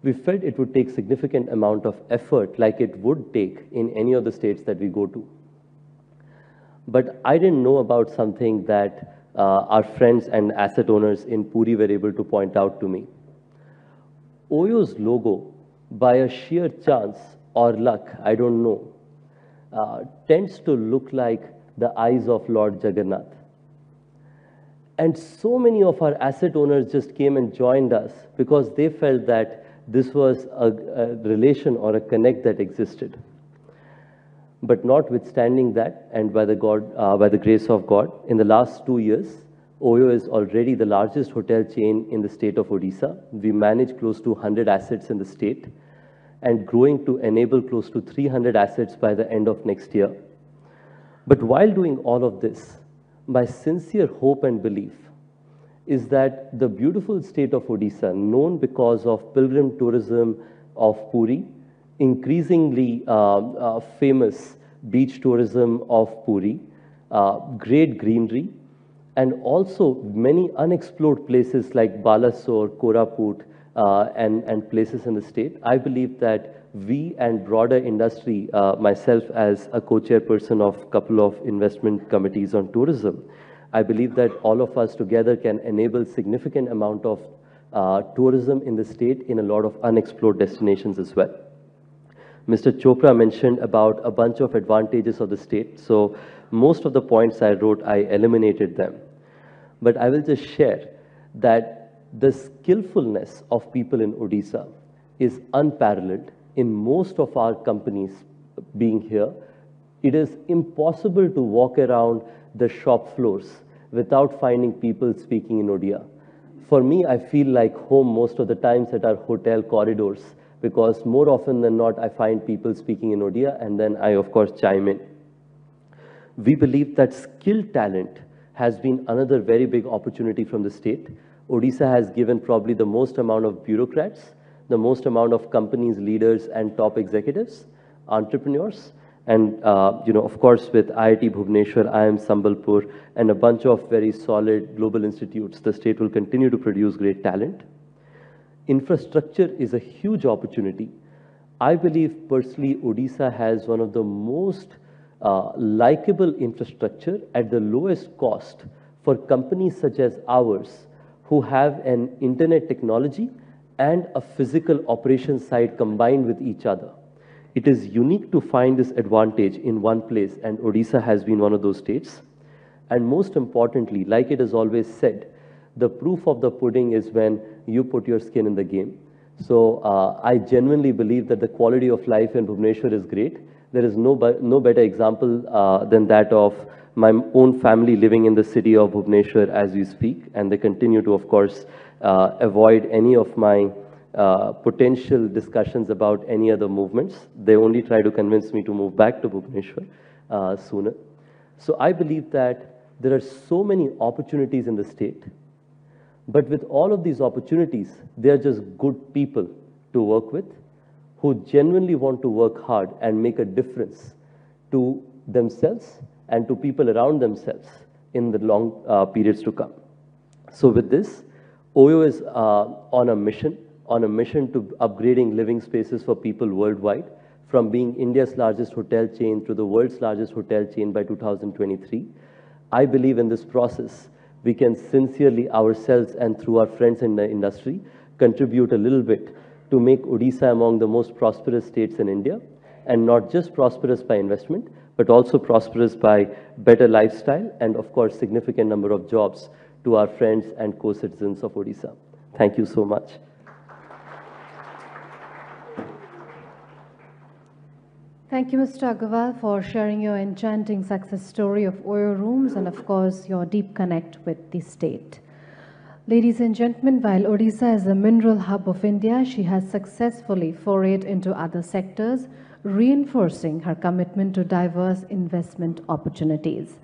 we felt it would take significant amount of effort like it would take in any of the states that we go to. But I didn't know about something that our friends and asset owners in Puri were able to point out to me. Oyo's logo, by a sheer chance or luck, I don't know, tends to look like the eyes of Lord Jagannath. And so many of our asset owners just came and joined us because they felt that this was a relation or a connect that existed. But notwithstanding that, and by the grace of God, in the last 2 years, Oyo is already the largest hotel chain in the state of Odisha. We manage close to 100 assets in the state and growing to enable close to 300 assets by the end of next year. But while doing all of this, my sincere hope and belief is that the beautiful state of Odisha, known because of pilgrim tourism of Puri, increasingly famous beach tourism of Puri, great greenery, and also many unexplored places like Balasore, Koraput, and places in the state. I believe that we and broader industry, myself as a co-chairperson of a couple of investment committees on tourism, I believe that all of us together can enable significant amount of tourism in the state in a lot of unexplored destinations as well. Mr. Chopra mentioned about a bunch of advantages of the state. So most of the points I wrote, I eliminated them. But I will just share that the skillfulness of people in Odisha is unparalleled. In most of our companies being here, it is impossible to walk around the shop floors without finding people speaking in Odia. For me, I feel like home most of the times at our hotel corridors, because more often than not, I find people speaking in Odia, and then I, of course, chime in. We believe that skilled talent has been another very big opportunity from the state. Odisha has given probably the most amount of bureaucrats, the most amount of companies, leaders, and top executives, entrepreneurs, And, of course, with IIT Bhubaneswar, IIM Sambalpur, and a bunch of very solid global institutes, the state will continue to produce great talent. Infrastructure is a huge opportunity. I believe personally Odisha has one of the most likable infrastructure at the lowest cost for companies such as ours who have an internet technology and a physical operations side combined with each other. It is unique to find this advantage in one place, and Odisha has been one of those states. And most importantly, like it is always said, the proof of the pudding is when you put your skin in the game. So I genuinely believe that the quality of life in Bhubaneswar is great. There is no better example than that of my own family living in the city of Bhubaneswar as we speak, and they continue to, of course, avoid any of my potential discussions about any other movements. They only try to convince me to move back to Bhubaneswar sooner. So I believe that there are so many opportunities in the state, but with all of these opportunities, they are just good people to work with who genuinely want to work hard and make a difference to themselves and to people around themselves in the long periods to come. So with this, OYO is on a mission to upgrading living spaces for people worldwide, from being India's largest hotel chain to the world's largest hotel chain by 2023. I believe in this process, we can sincerely ourselves and through our friends in the industry contribute a little bit to make Odisha among the most prosperous states in India, and not just prosperous by investment, but also prosperous by better lifestyle and, of course, significant number of jobs to our friends and co-citizens of Odisha. Thank you so much. Thank you, Mr. Agarwal, for sharing your enchanting success story of OYO rooms and, of course, your deep connect with the state. Ladies and gentlemen, while Odisha is a mineral hub of India, she has successfully forayed into other sectors, reinforcing her commitment to diverse investment opportunities.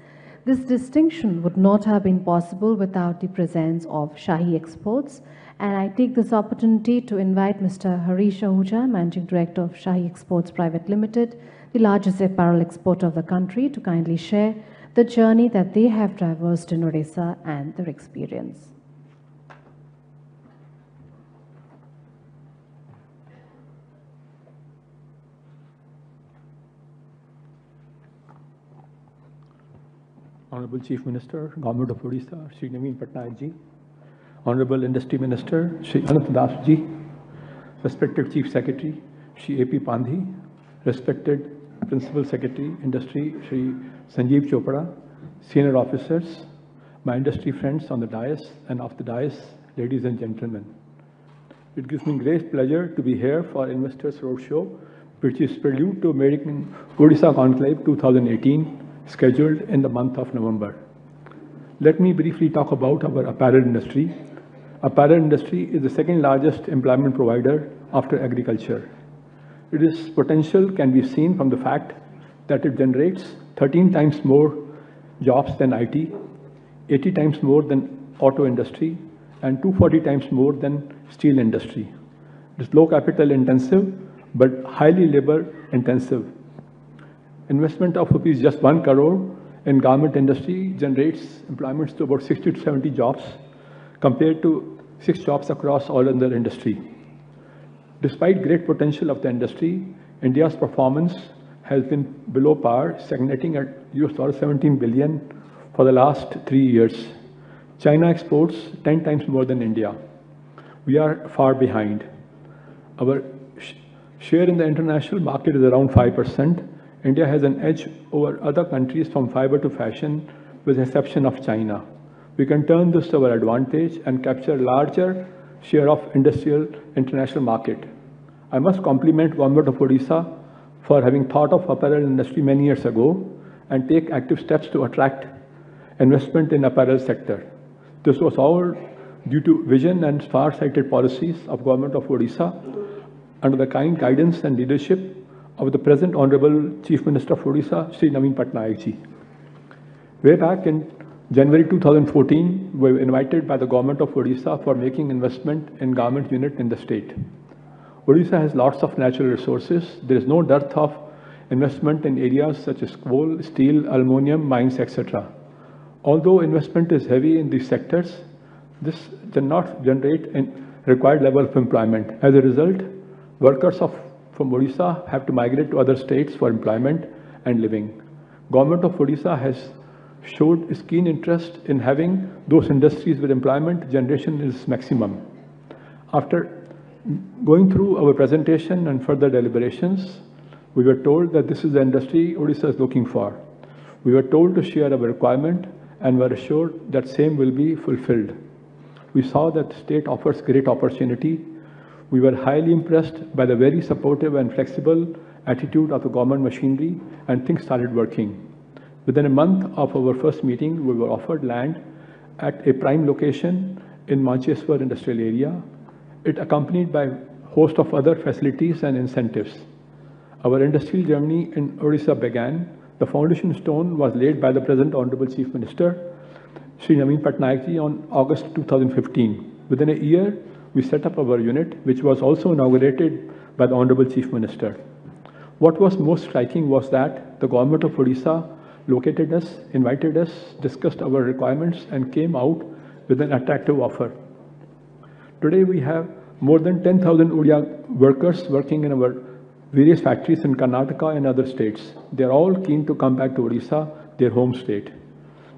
This distinction would not have been possible without the presence of Shahi Exports, and I take this opportunity to invite Mr. Harish Ahuja, Managing Director of Shahi Exports Private Limited, the largest apparel exporter of the country, to kindly share the journey that they have traversed in Odisha and their experience. Honorable Chief Minister, Government of Orissa, Shri Naveen Patnaik ji, Honorable Industry Minister, Shri Anant Das ji, respected Chief Secretary, Shri A.P. Pandhi, respected Principal Secretary, Industry, Shri Sanjeev Chopra, senior officers, my industry friends on the dais and off the dais, ladies and gentlemen. It gives me great pleasure to be here for Investors Roadshow, which is prelude to American Odisha Conclave 2018, scheduled in the month of November. Let me briefly talk about our apparel industry. Apparel industry is the second largest employment provider after agriculture. Its potential can be seen from the fact that it generates 13 times more jobs than IT, 80 times more than auto industry, and 240 times more than steel industry. It is low capital intensive, but highly labor intensive. Investment of rupees just 1 crore in garment industry generates employments to about 60 to 70 jobs compared to 6 jobs across all other industry. Despite great potential of the industry, India's performance has been below par, stagnating at $17 billion for the last 3 years. China exports 10 times more than India. We are far behind. Our share in the international market is around 5%. India has an edge over other countries from fiber to fashion, with the exception of China. We can turn this to our advantage and capture larger share of industrial international market. I must compliment Government of Odisha for having thought of apparel industry many years ago and take active steps to attract investment in apparel sector. This was all due to vision and far-sighted policies of Government of Odisha under the kind guidance and leadership of the present Honorable Chief Minister of Orissa, Shri Naveen Patnaik ji. Way back in January 2014, we were invited by the Government of Odisha for making investment in garment unit in the state. Odisha has lots of natural resources. There is no dearth of investment in areas such as coal, steel, aluminum, mines, etc. Although investment is heavy in these sectors, this does not generate a required level of employment. As a result, workers from Orissa have to migrate to other states for employment and living. Government of Orissa has showed its keen interest in having those industries where employment generation is maximum. After going through our presentation and further deliberations, we were told that this is the industry Orissa is looking for. We were told to share our requirement and were assured that same will be fulfilled. We saw that the state offers great opportunity. We were highly impressed by the very supportive and flexible attitude of the government machinery, and things started working. Within a month of our first meeting, we were offered land at a prime location in Mancheswar industrial area. It accompanied by a host of other facilities and incentives. Our industrial journey in Orissa began. The foundation stone was laid by the present Honorable Chief Minister, Shri Naveen Patnaik ji, on August 2015. Within a year, we set up our unit, which was also inaugurated by the Honorable Chief Minister. What was most striking was that the government of Orissa located us, invited us, discussed our requirements, and came out with an attractive offer. Today, we have more than 10,000 Odia workers working in our various factories in Karnataka and other states. They are all keen to come back to Orissa, their home state.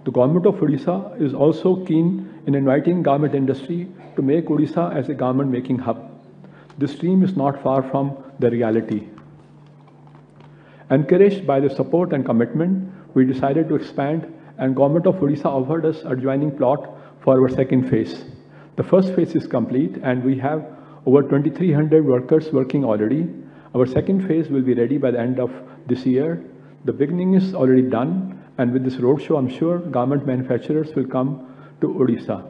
The government of Orissa is also keen in inviting garment industry to make Orissa as a garment making hub. This dream is not far from the reality. Encouraged by the support and commitment, we decided to expand, and government of Orissa offered us adjoining plot for our second phase. The first phase is complete, and we have over 2,300 workers working already. Our second phase will be ready by the end of this year. The beginning is already done, and with this roadshow, I'm sure garment manufacturers will come to Orissa.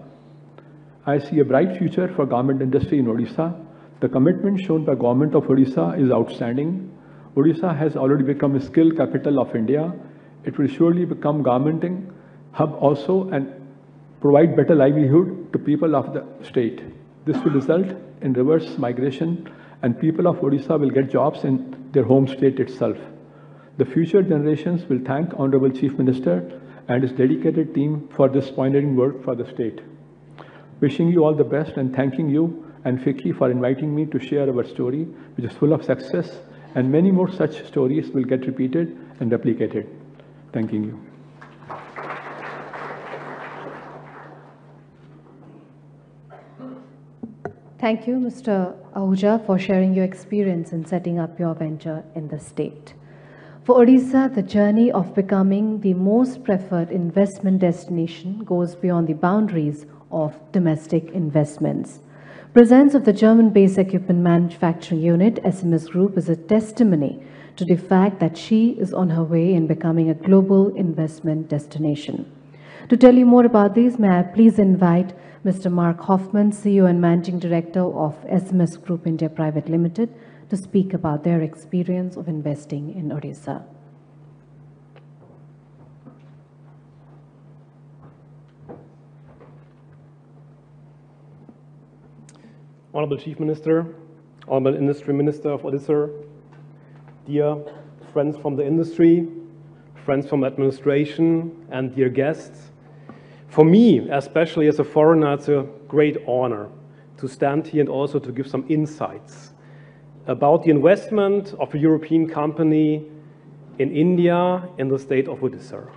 I see a bright future for garment industry in Orissa. The commitment shown by government of Orissa is outstanding. Orissa has already become a skill capital of India. It will surely become garmenting hub also and provide better livelihood to people of the state. This will result in reverse migration, and people of Orissa will get jobs in their home state itself. The future generations will thank Honorable Chief Minister and his dedicated team for this pioneering work for the state. Wishing you all the best, and thanking you and FICCI for inviting me to share our story, which is full of success, and many more such stories will get repeated and replicated. Thanking you. Thank you, Mr. Ahuja, for sharing your experience in setting up your venture in the state. For Orissa, the journey of becoming the most preferred investment destination goes beyond the boundaries of domestic investments. Presence of the German-based equipment manufacturing unit, SMS Group, is a testimony to the fact that she is on her way in becoming a global investment destination. To tell you more about this, may I please invite Mr. Mark Hoffman, CEO and Managing Director of SMS Group India Private Limited, to speak about their experience of investing in Orissa. Honorable Chief Minister, Honorable Industry Minister of Orissa, dear friends from the industry, friends from administration, and dear guests. For me, especially as a foreigner, it's a great honor to stand here and also to give some insights about the investment of a European company in India in the state of Orissa.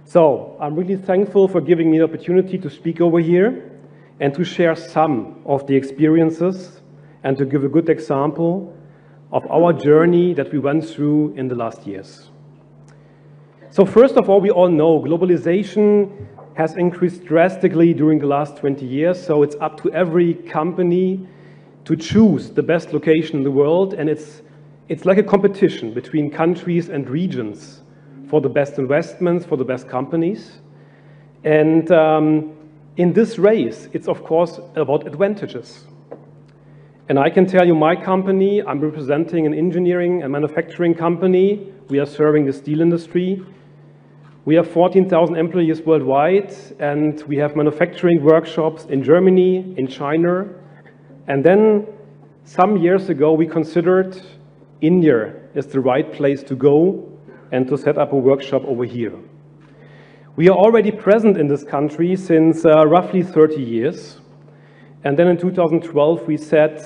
So I'm really thankful for giving me the opportunity to speak over here and to share some of the experiences and to give a good example of our journey that we went through in the last years. So first of all, we all know globalization has increased drastically during the last 20 years, so it's up to every company to choose the best location in the world, and it's like a competition between countries and regions for the best investments, for the best companies. And in this race, it's of course about advantages. And I can tell you my company, I'm representing an engineering and manufacturing company. We are serving the steel industry. We have 14,000 employees worldwide, and we have manufacturing workshops in Germany, in China. And then some years ago, we considered India is the right place to go and to set up a workshop over here. We are already present in this country since roughly 30 years. And then in 2012, we said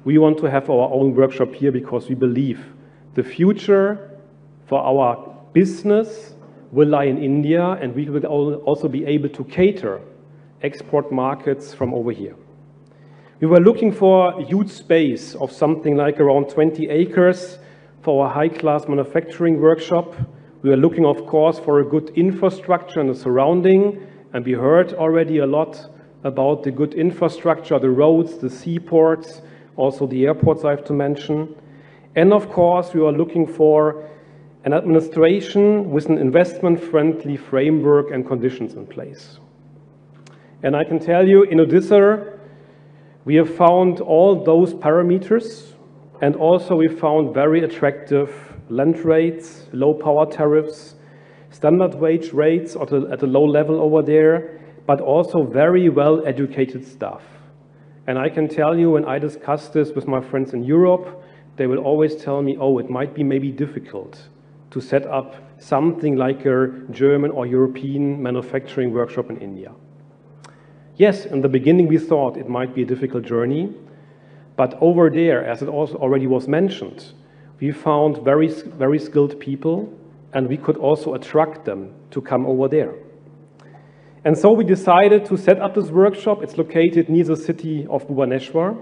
we want to have our own workshop here because we believe the future for our business will lie in India, and we will also be able to cater export markets from over here. We were looking for a huge space of something like around 20 acres for a high-class manufacturing workshop. We were looking, of course, for a good infrastructure and the surrounding, and we heard already a lot about the good infrastructure, the roads, the seaports, also the airports I have to mention. And of course, we were looking for an administration with an investment-friendly framework and conditions in place. And I can tell you, in Odisha, we have found all those parameters, and also we found very attractive land rates, low power tariffs, standard wage rates at a low level over there, but also very well-educated staff. And I can tell you, when I discuss this with my friends in Europe, they will always tell me, oh, it might be maybe difficult to set up something like a German or European manufacturing workshop in India. Yes, in the beginning we thought it might be a difficult journey, but over there, as it also already was mentioned, we found very skilled people, and we could also attract them to come over there. And so we decided to set up this workshop. It's located near the city of Bhubaneswar,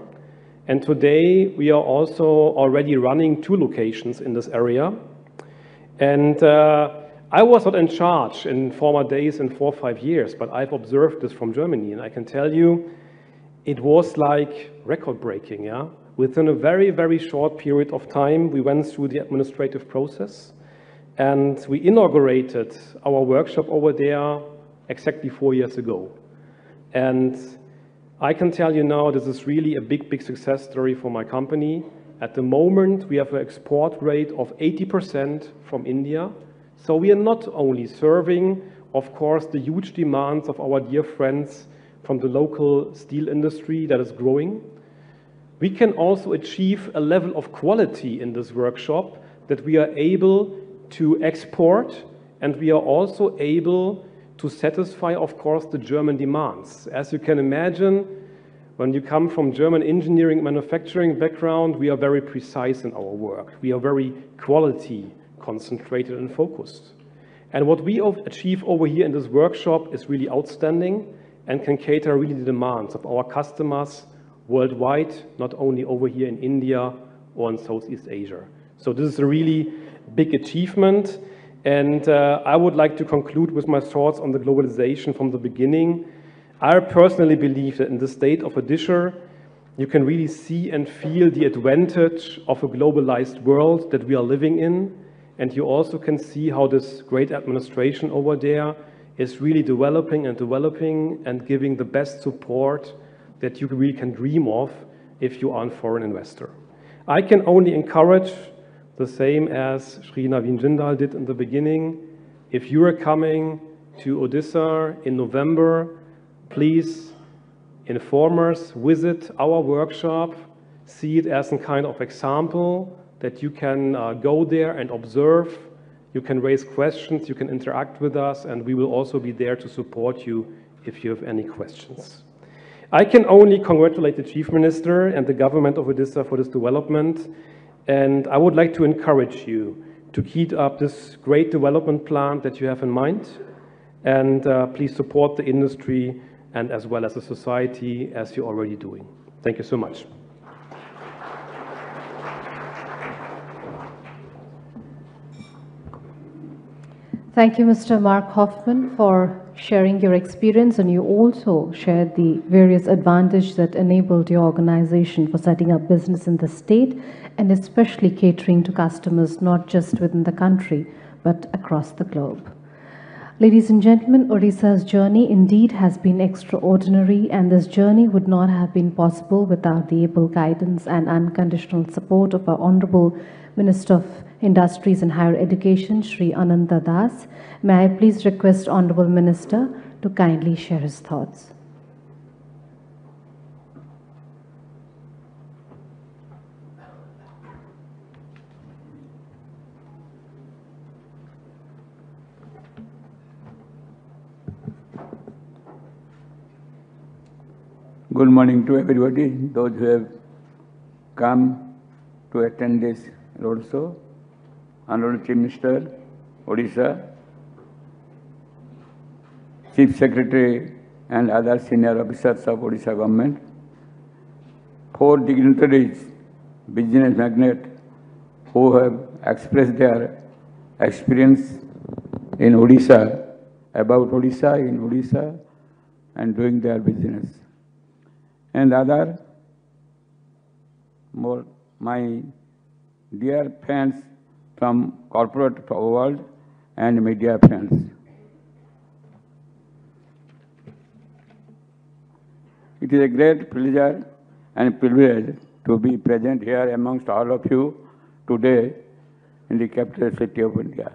and today we are also already running 2 locations in this area. And I was not in charge in former days in 4 or 5 years, but I've observed this from Germany, and I can tell you it was like record-breaking, yeah? Within a very, very short period of time, we went through the administrative process, and we inaugurated our workshop over there exactly 4 years ago. And I can tell you now, this is really a big, big success story for my company. At the moment, we have an export rate of 80% from India. So we are not only serving, of course, the huge demands of our dear friends from the local steel industry that is growing. We can also achieve a level of quality in this workshop that we are able to export, and we are also able to satisfy, of course, the German demands. As you can imagine, when you come from German engineering manufacturing background, we are very precise in our work. We are very quality concentrated and focused. And what we achieve over here in this workshop is really outstanding and can cater really the demands of our customers worldwide, not only over here in India or in Southeast Asia. So this is a really big achievement. And I would like to conclude with my thoughts on the globalization from the beginning. I personally believe that in the state of Odisha, you can really see and feel the advantage of a globalized world that we are living in. And you also can see how this great administration over there is really developing and giving the best support that you really can dream of if you are a foreign investor. I can only encourage the same as Shri Naveen Jindal did in the beginning. If you are coming to Odisha in November, please inform us, visit our workshop, see it as a kind of example that you can go there and observe. You can raise questions, you can interact with us, and we will also be there to support you if you have any questions. I can only congratulate the Chief Minister and the government of Odisha for this development, and I would like to encourage you to keep up this great development plan that you have in mind, and please support the industry and as well as the society as you're already doing. Thank you so much. Thank you, Mr. Mark Hoffman, for sharing your experience, and you also shared the various advantages that enabled your organization for setting up business in the state and especially catering to customers not just within the country but across the globe. Ladies and gentlemen, Odisha's journey indeed has been extraordinary, and this journey would not have been possible without the able guidance and unconditional support of our Honorable Minister of Industries and Higher Education, Shri Ananta Das. May I please request Honorable Minister to kindly share his thoughts. Good morning to everybody, those who have come to attend this roadshow. Honorable Chief Minister, Orissa, Chief Secretary and other senior officers of Orissa government, 4 dignitaries, business magnates who have expressed their experience in Orissa, about Orissa, in Orissa, and doing their business. And other, more my dear friends from corporate world and media friends. It is a great pleasure and privilege to be present here amongst all of you today in the capital city of India.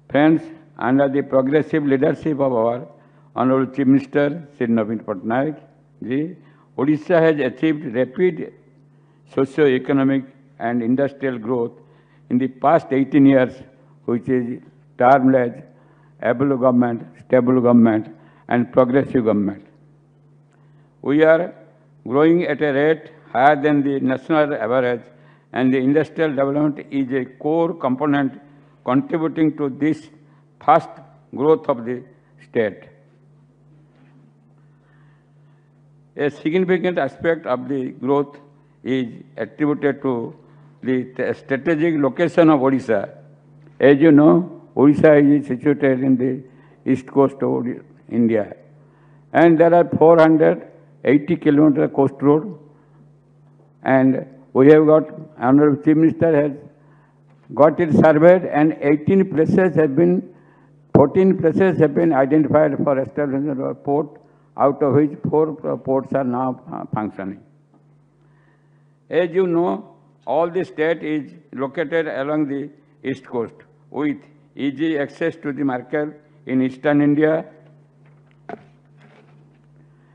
Friends, under the progressive leadership of our Honorable Chief Minister, Sri Naveen Patnaik ji, Orissa has achieved rapid socio-economic and industrial growth in the past 18 years, which is termed as able government, stable government, and progressive government. We are growing at a rate higher than the national average, and the industrial development is a core component contributing to this fast growth of the state. A significant aspect of the growth is attributed to the strategic location of Orissa. As you know, Orissa is situated in the east coast of India, and there are 480 kilometer coast road, and we have got, Honorable Chief Minister has got it surveyed, and 14 places have been identified for establishment of a port, out of which 4 ports are now functioning. As you know, all the state is located along the east coast with easy access to the market in eastern India,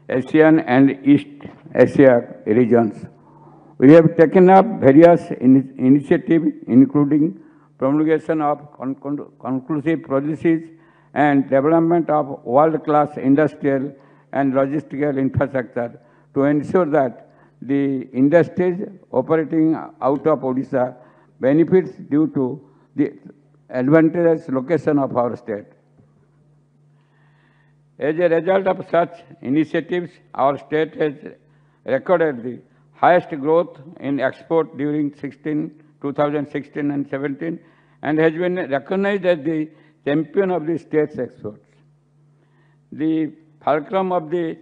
Asian and East Asia regions. We have taken up various initiatives, including promulgation of conclusive policies and development of world-class industrial and logistical infrastructure to ensure that the industries operating out of Orissa benefits due to the advantageous location of our state. As a result of such initiatives, our state has recorded the highest growth in export during 2016 and 17, and has been recognized as the champion of the state's exports. The fulcrum of the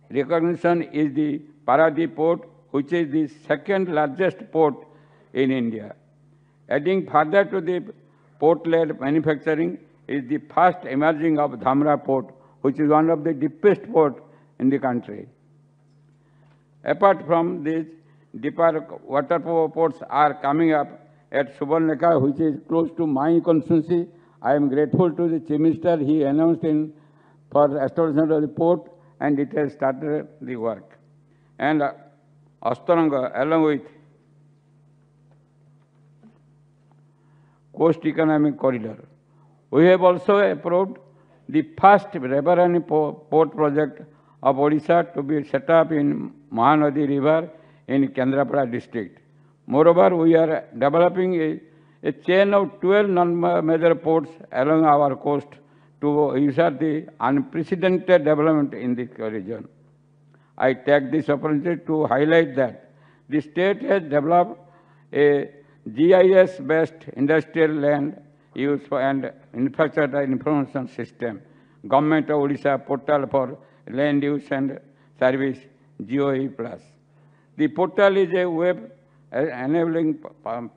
recognition is the Paradip Port, which is the second largest port in India. Adding further to the port-led manufacturing is the fast emerging of Dhamra Port, which is one of the deepest ports in the country. Apart from these, Deepwater Ports are coming up at Subarnaka, which is close to my constituency. I am grateful to the Chief Minister. He announced for establishment of the port, and it has started the work. And Astaranga, along with Coast Economic Corridor. We have also approved the first riverine port project of Orissa to be set up in Mahanadi River in Kendrapada district. Moreover, we are developing a chain of 12 non-major ports along our coast to ensure the unprecedented development in the region. I take this opportunity to highlight that the state has developed a GIS-based industrial land use and infrastructure information system, Government of Orissa Portal for Land Use and Service, GOE+. The portal is a web enabling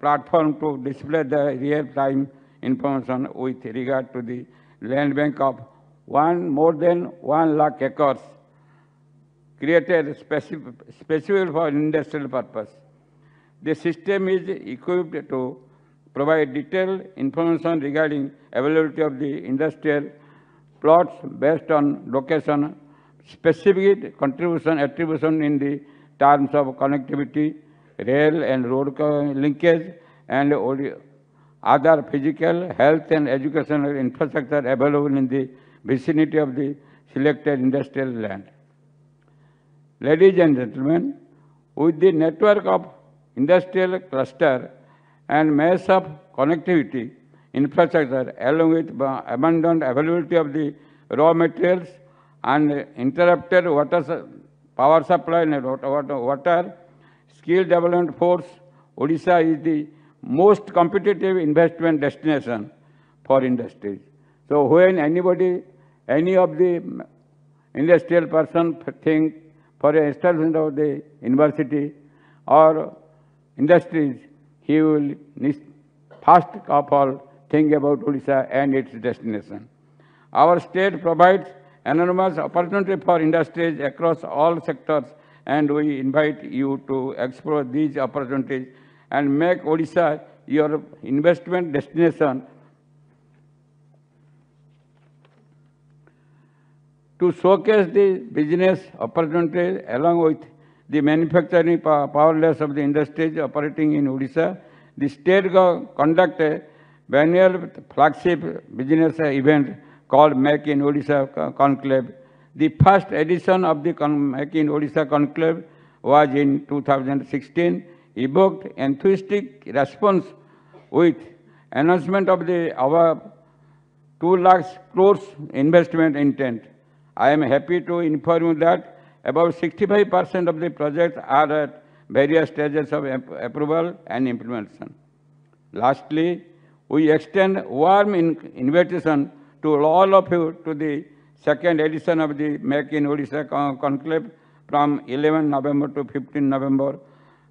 platform to display the real-time information with regard to the land bank of more than 1 lakh acres created specifically for industrial purpose. The system is equipped to provide detailed information regarding availability of the industrial plots based on location, specific attribution in the terms of connectivity, rail and road linkage, and other physical, health and educational infrastructure available in the vicinity of the selected industrial land. Ladies and gentlemen, with the network of industrial cluster and mass of connectivity infrastructure, along with abundant availability of the raw materials and interrupted power supply and water, skill development force, Odisha is the most competitive investment destination for industries. So when any of the industrial person think for a establishment of the university or industries, he will first of all think about Odisha and its destination. Our state provides enormous opportunity for industries across all sectors, and we invite you to explore these opportunities and make Odisha your investment destination. To showcase the business opportunities along with the manufacturing powerless of the industries operating in Odisha, the state conduct a biennial flagship business event called Make in Odisha Conclave. The first edition of the Make in Odisha Conclave was in 2016, evoked enthusiastic response with announcement of our 2 lakh crores investment intent. I am happy to inform you that about 65% of the projects are at various stages of approval and implementation. Lastly, we extend warm invitation to all of you to the second edition of the Make in Odisha Conclave from 11 November to 15 November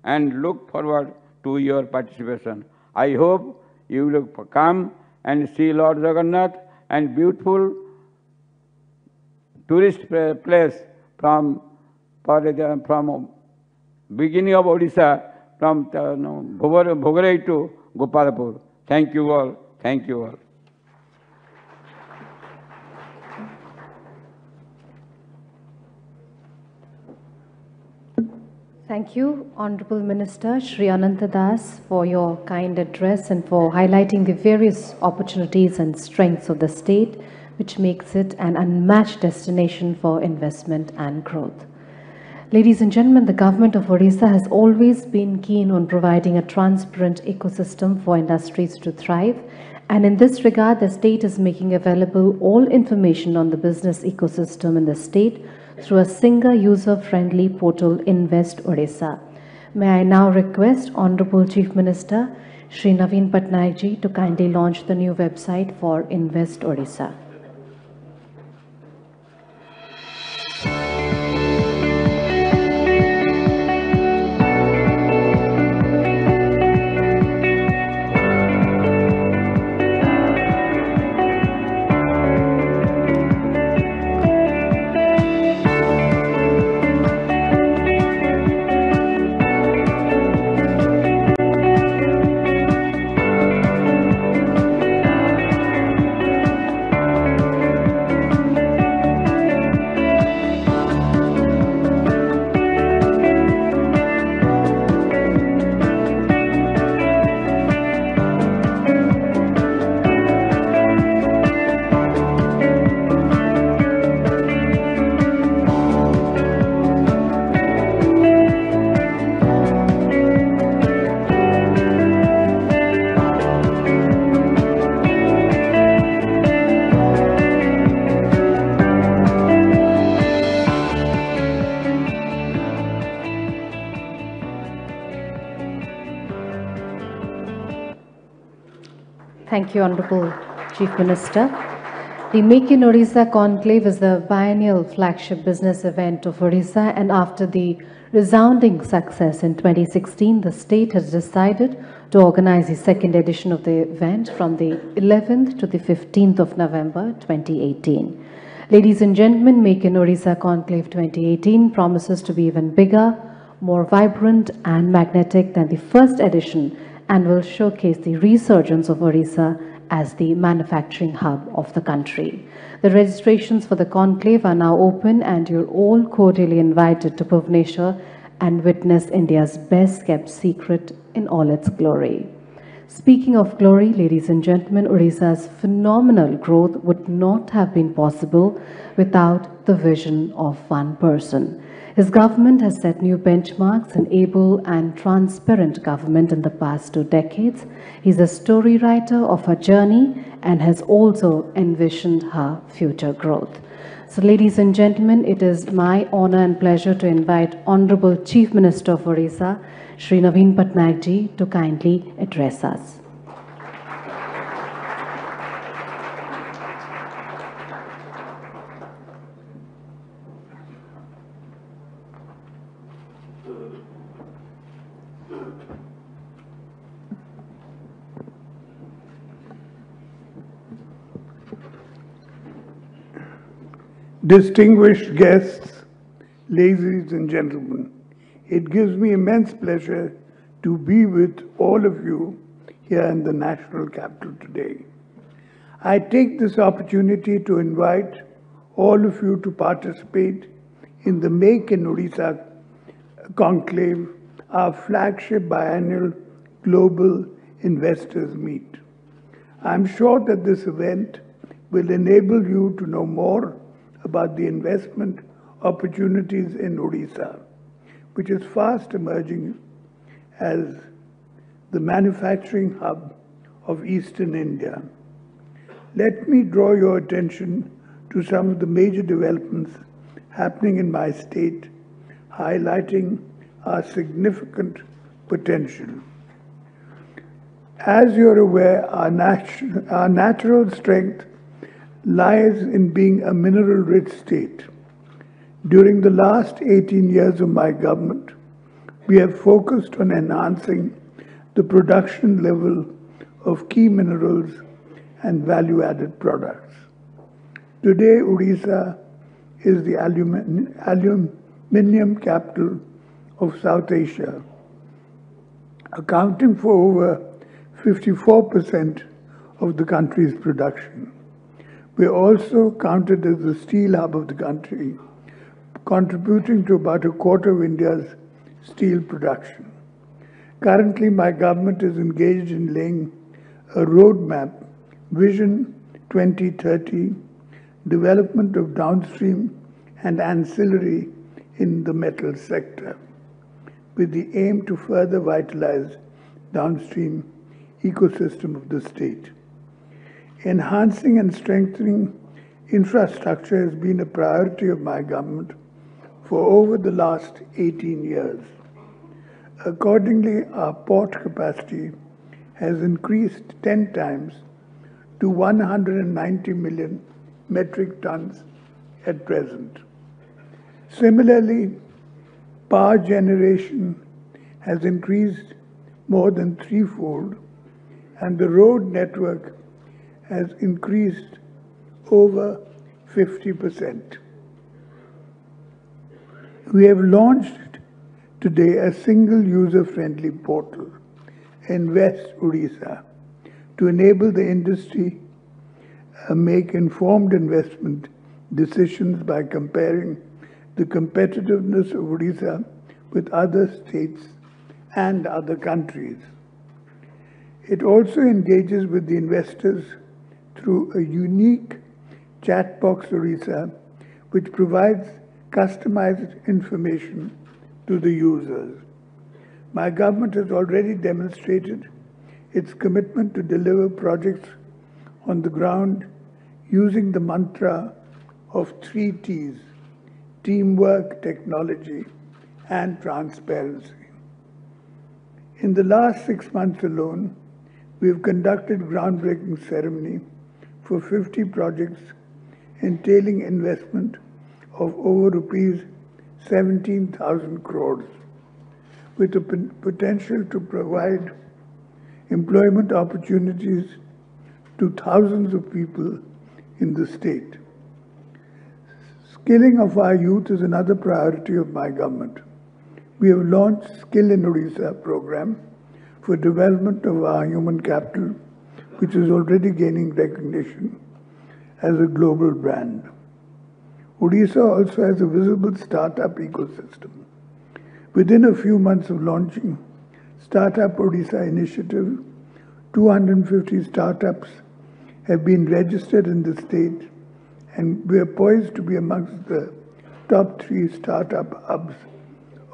and look forward to your participation. I hope you will come and see Lord Jagannath and beautiful tourist place from beginning of Odisha, from Bhogarai to Gopalpur. Thank you all. Thank you all. Thank you, Honorable Minister Shri Ananta Das, for your kind address and for highlighting the various opportunities and strengths of the state, which makes it an unmatched destination for investment and growth. Ladies and gentlemen, the government of Orissa has always been keen on providing a transparent ecosystem for industries to thrive, and in this regard, the state is making available all information on the business ecosystem in the state through a single user-friendly portal, Invest Orissa. May I now request Honorable Chief Minister Shri Naveen Patnaik ji to kindly launch the new website for Invest Orissa. Thank you, Honorable Chief Minister. The Make in Orissa Conclave is the biennial flagship business event of Orissa, and after the resounding success in 2016, the state has decided to organize the second edition of the event from the 11th to the 15th of November 2018. Ladies and gentlemen, Make in Orissa Conclave 2018 promises to be even bigger, more vibrant and magnetic than the first edition, and will showcase the resurgence of Orissa as the manufacturing hub of the country. The registrations for the conclave are now open, and you're all cordially invited to Bhubaneswar and witness India's best kept secret in all its glory. Speaking of glory, ladies and gentlemen, Odisha's phenomenal growth would not have been possible without the vision of one person. His government has set new benchmarks in able and transparent government in the past 2 decades. He's a story writer of her journey and has also envisioned her future growth. So, ladies and gentlemen, it is my honor and pleasure to invite Honorable Chief Minister of Orissa, Shri Naveen Patnaik ji, to kindly address us. Distinguished guests, ladies and gentlemen, it gives me immense pleasure to be with all of you here in the national capital today. I take this opportunity to invite all of you to participate in the Make in Odisha conclave, our flagship biannual global investors meet. I'm sure that this event will enable you to know more about the investment opportunities in Orissa, which is fast emerging as the manufacturing hub of Eastern India. Let me draw your attention to some of the major developments happening in my state, highlighting our significant potential. As you're aware, our natural strength lies in being a mineral-rich state. During the last 18 years of my government, we have focused on enhancing the production level of key minerals and value-added products. Today, Orissa is the aluminium capital of South Asia, accounting for over 54% of the country's production. We are also counted as the steel hub of the country, contributing to about a quarter of India's steel production. Currently, my government is engaged in laying a roadmap, Vision 2030, development of downstream and ancillary in the metal sector, with the aim to further vitalize downstream ecosystem of the state. Enhancing and strengthening infrastructure has been a priority of my government for over the last 18 years. Accordingly, our port capacity has increased 10 times to 190 million metric tons at present. Similarly, power generation has increased more than threefold, and the road network has increased over 50%. We have launched today a single user-friendly portal in West Orissa to enable the industry make informed investment decisions by comparing the competitiveness of Orissa with other states and other countries. It also engages with the investors through a unique chat box Orissa, which provides customized information to the users. My government has already demonstrated its commitment to deliver projects on the ground using the mantra of 3 T's: teamwork, technology, and transparency. In the last 6 months alone, we have conducted groundbreaking ceremony for 50 projects entailing investment of over rupees 17,000 crores, with the potential to provide employment opportunities to thousands of people in the state. Skilling of our youth is another priority of my government. We have launched Skill in Orissa program for development of our human capital, which is already gaining recognition as a global brand. Orissa also has a visible startup ecosystem. Within a few months of launching Startup Orissa initiative 250 startups have been registered in the state, and we are poised to be amongst the top 3 startup hubs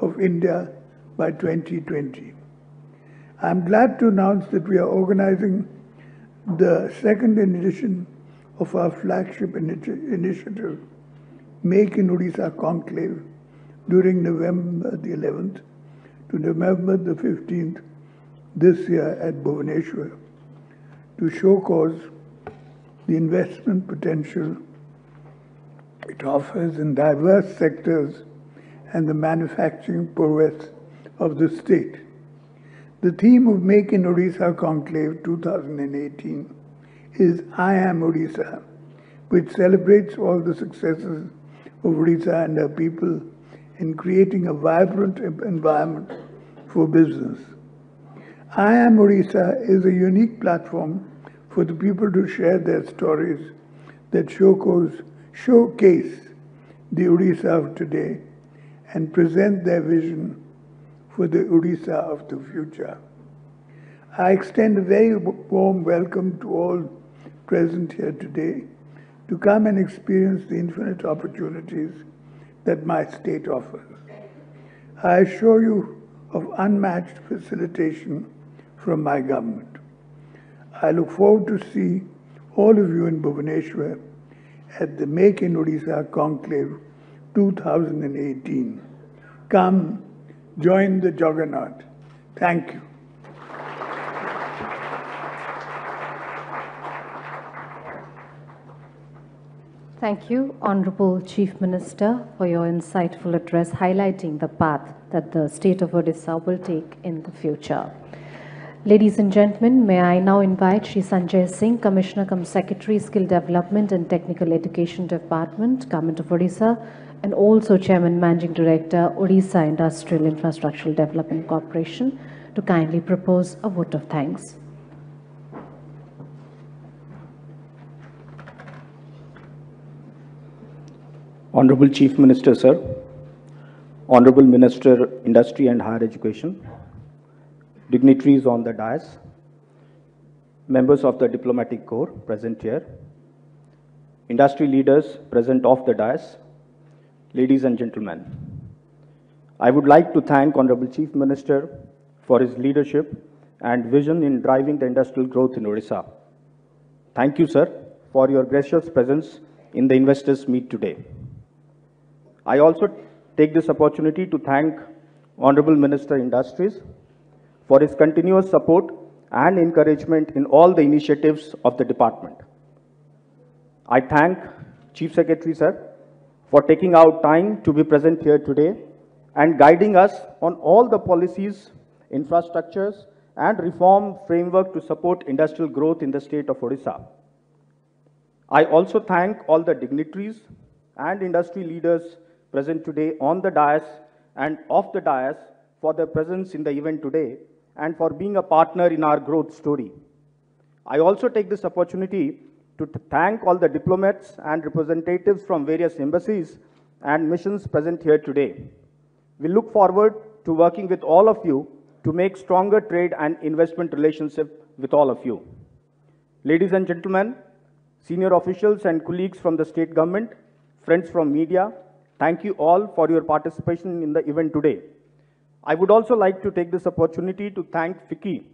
of India by 2020. I'm glad to announce that we are organizing the second edition of our flagship initiative, Make in Odisha Conclave, during November the 11th to November the 15th this year at Bhubaneswar, to showcase the investment potential it offers in diverse sectors and the manufacturing prowess of the state. The theme of Make in Odisha Conclave 2018 is I Am Odisha, which celebrates all the successes of Odisha and her people in creating a vibrant environment for business. I Am Orissa is a unique platform for the people to share their stories that showcase the Odisha of today and present their vision for the Odisha of the future. I extend a very warm welcome to all present here today to come and experience the infinite opportunities that my state offers. I assure you of unmatched facilitation from my government. I look forward to see all of you in Bhubaneswar at the Make in Odisha Conclave 2018. Come, join the juggernaut. Thank you. Thank you, Honorable Chief Minister, for your insightful address highlighting the path that the state of Odisha will take in the future. Ladies and gentlemen, may I now invite Shri Sanjay Singh, Commissioner cum Secretary, Skill Development and Technical Education Department, Government of Odisha, and also Chairman Managing Director, Odisha Industrial Infrastructural Development Corporation, to kindly propose a vote of thanks. Honorable Chief Minister, sir, Honorable Minister, Industry and Higher Education, dignitaries on the dais, members of the diplomatic corps present here, industry leaders present off the dais, ladies and gentlemen. I would like to thank Honorable Chief Minister for his leadership and vision in driving the industrial growth in Odisha. Thank you, sir, for your gracious presence in the investors' meet today. I also take this opportunity to thank Honorable Minister Industries for his continuous support and encouragement in all the initiatives of the department. I thank Chief Secretary, sir, for taking out time to be present here today and guiding us on all the policies, infrastructures, and reform framework to support industrial growth in the state of Odisha. I also thank all the dignitaries and industry leaders present today on the dais and off the dais for their presence in the event today and for being a partner in our growth story. I also take this opportunity to thank all the diplomats and representatives from various embassies and missions present here today. We look forward to working with all of you to make stronger trade and investment relationship with all of you. Ladies and gentlemen, senior officials and colleagues from the state government, friends from media, thank you all for your participation in the event today. I would also like to take this opportunity to thank FICCI,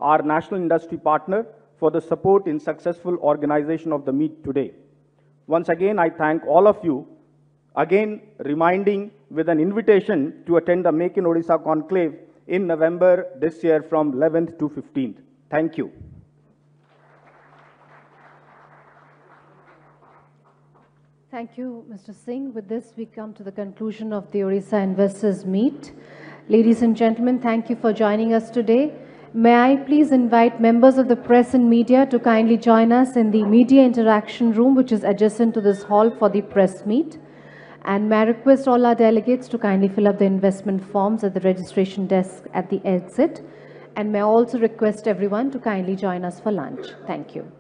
our national industry partner, for the support in successful organization of the meet today. Once again, I thank all of you, again reminding with an invitation to attend the Make in Odisha Conclave in November this year from 11th to 15th. Thank you. Thank you, Mr. Singh. With this, we come to the conclusion of the Odisha Investors Meet. Ladies and gentlemen, thank you for joining us today. May I please invite members of the press and media to kindly join us in the media interaction room, which is adjacent to this hall for the press meet. And may I request all our delegates to kindly fill up the investment forms at the registration desk at the exit. And may I also request everyone to kindly join us for lunch. Thank you.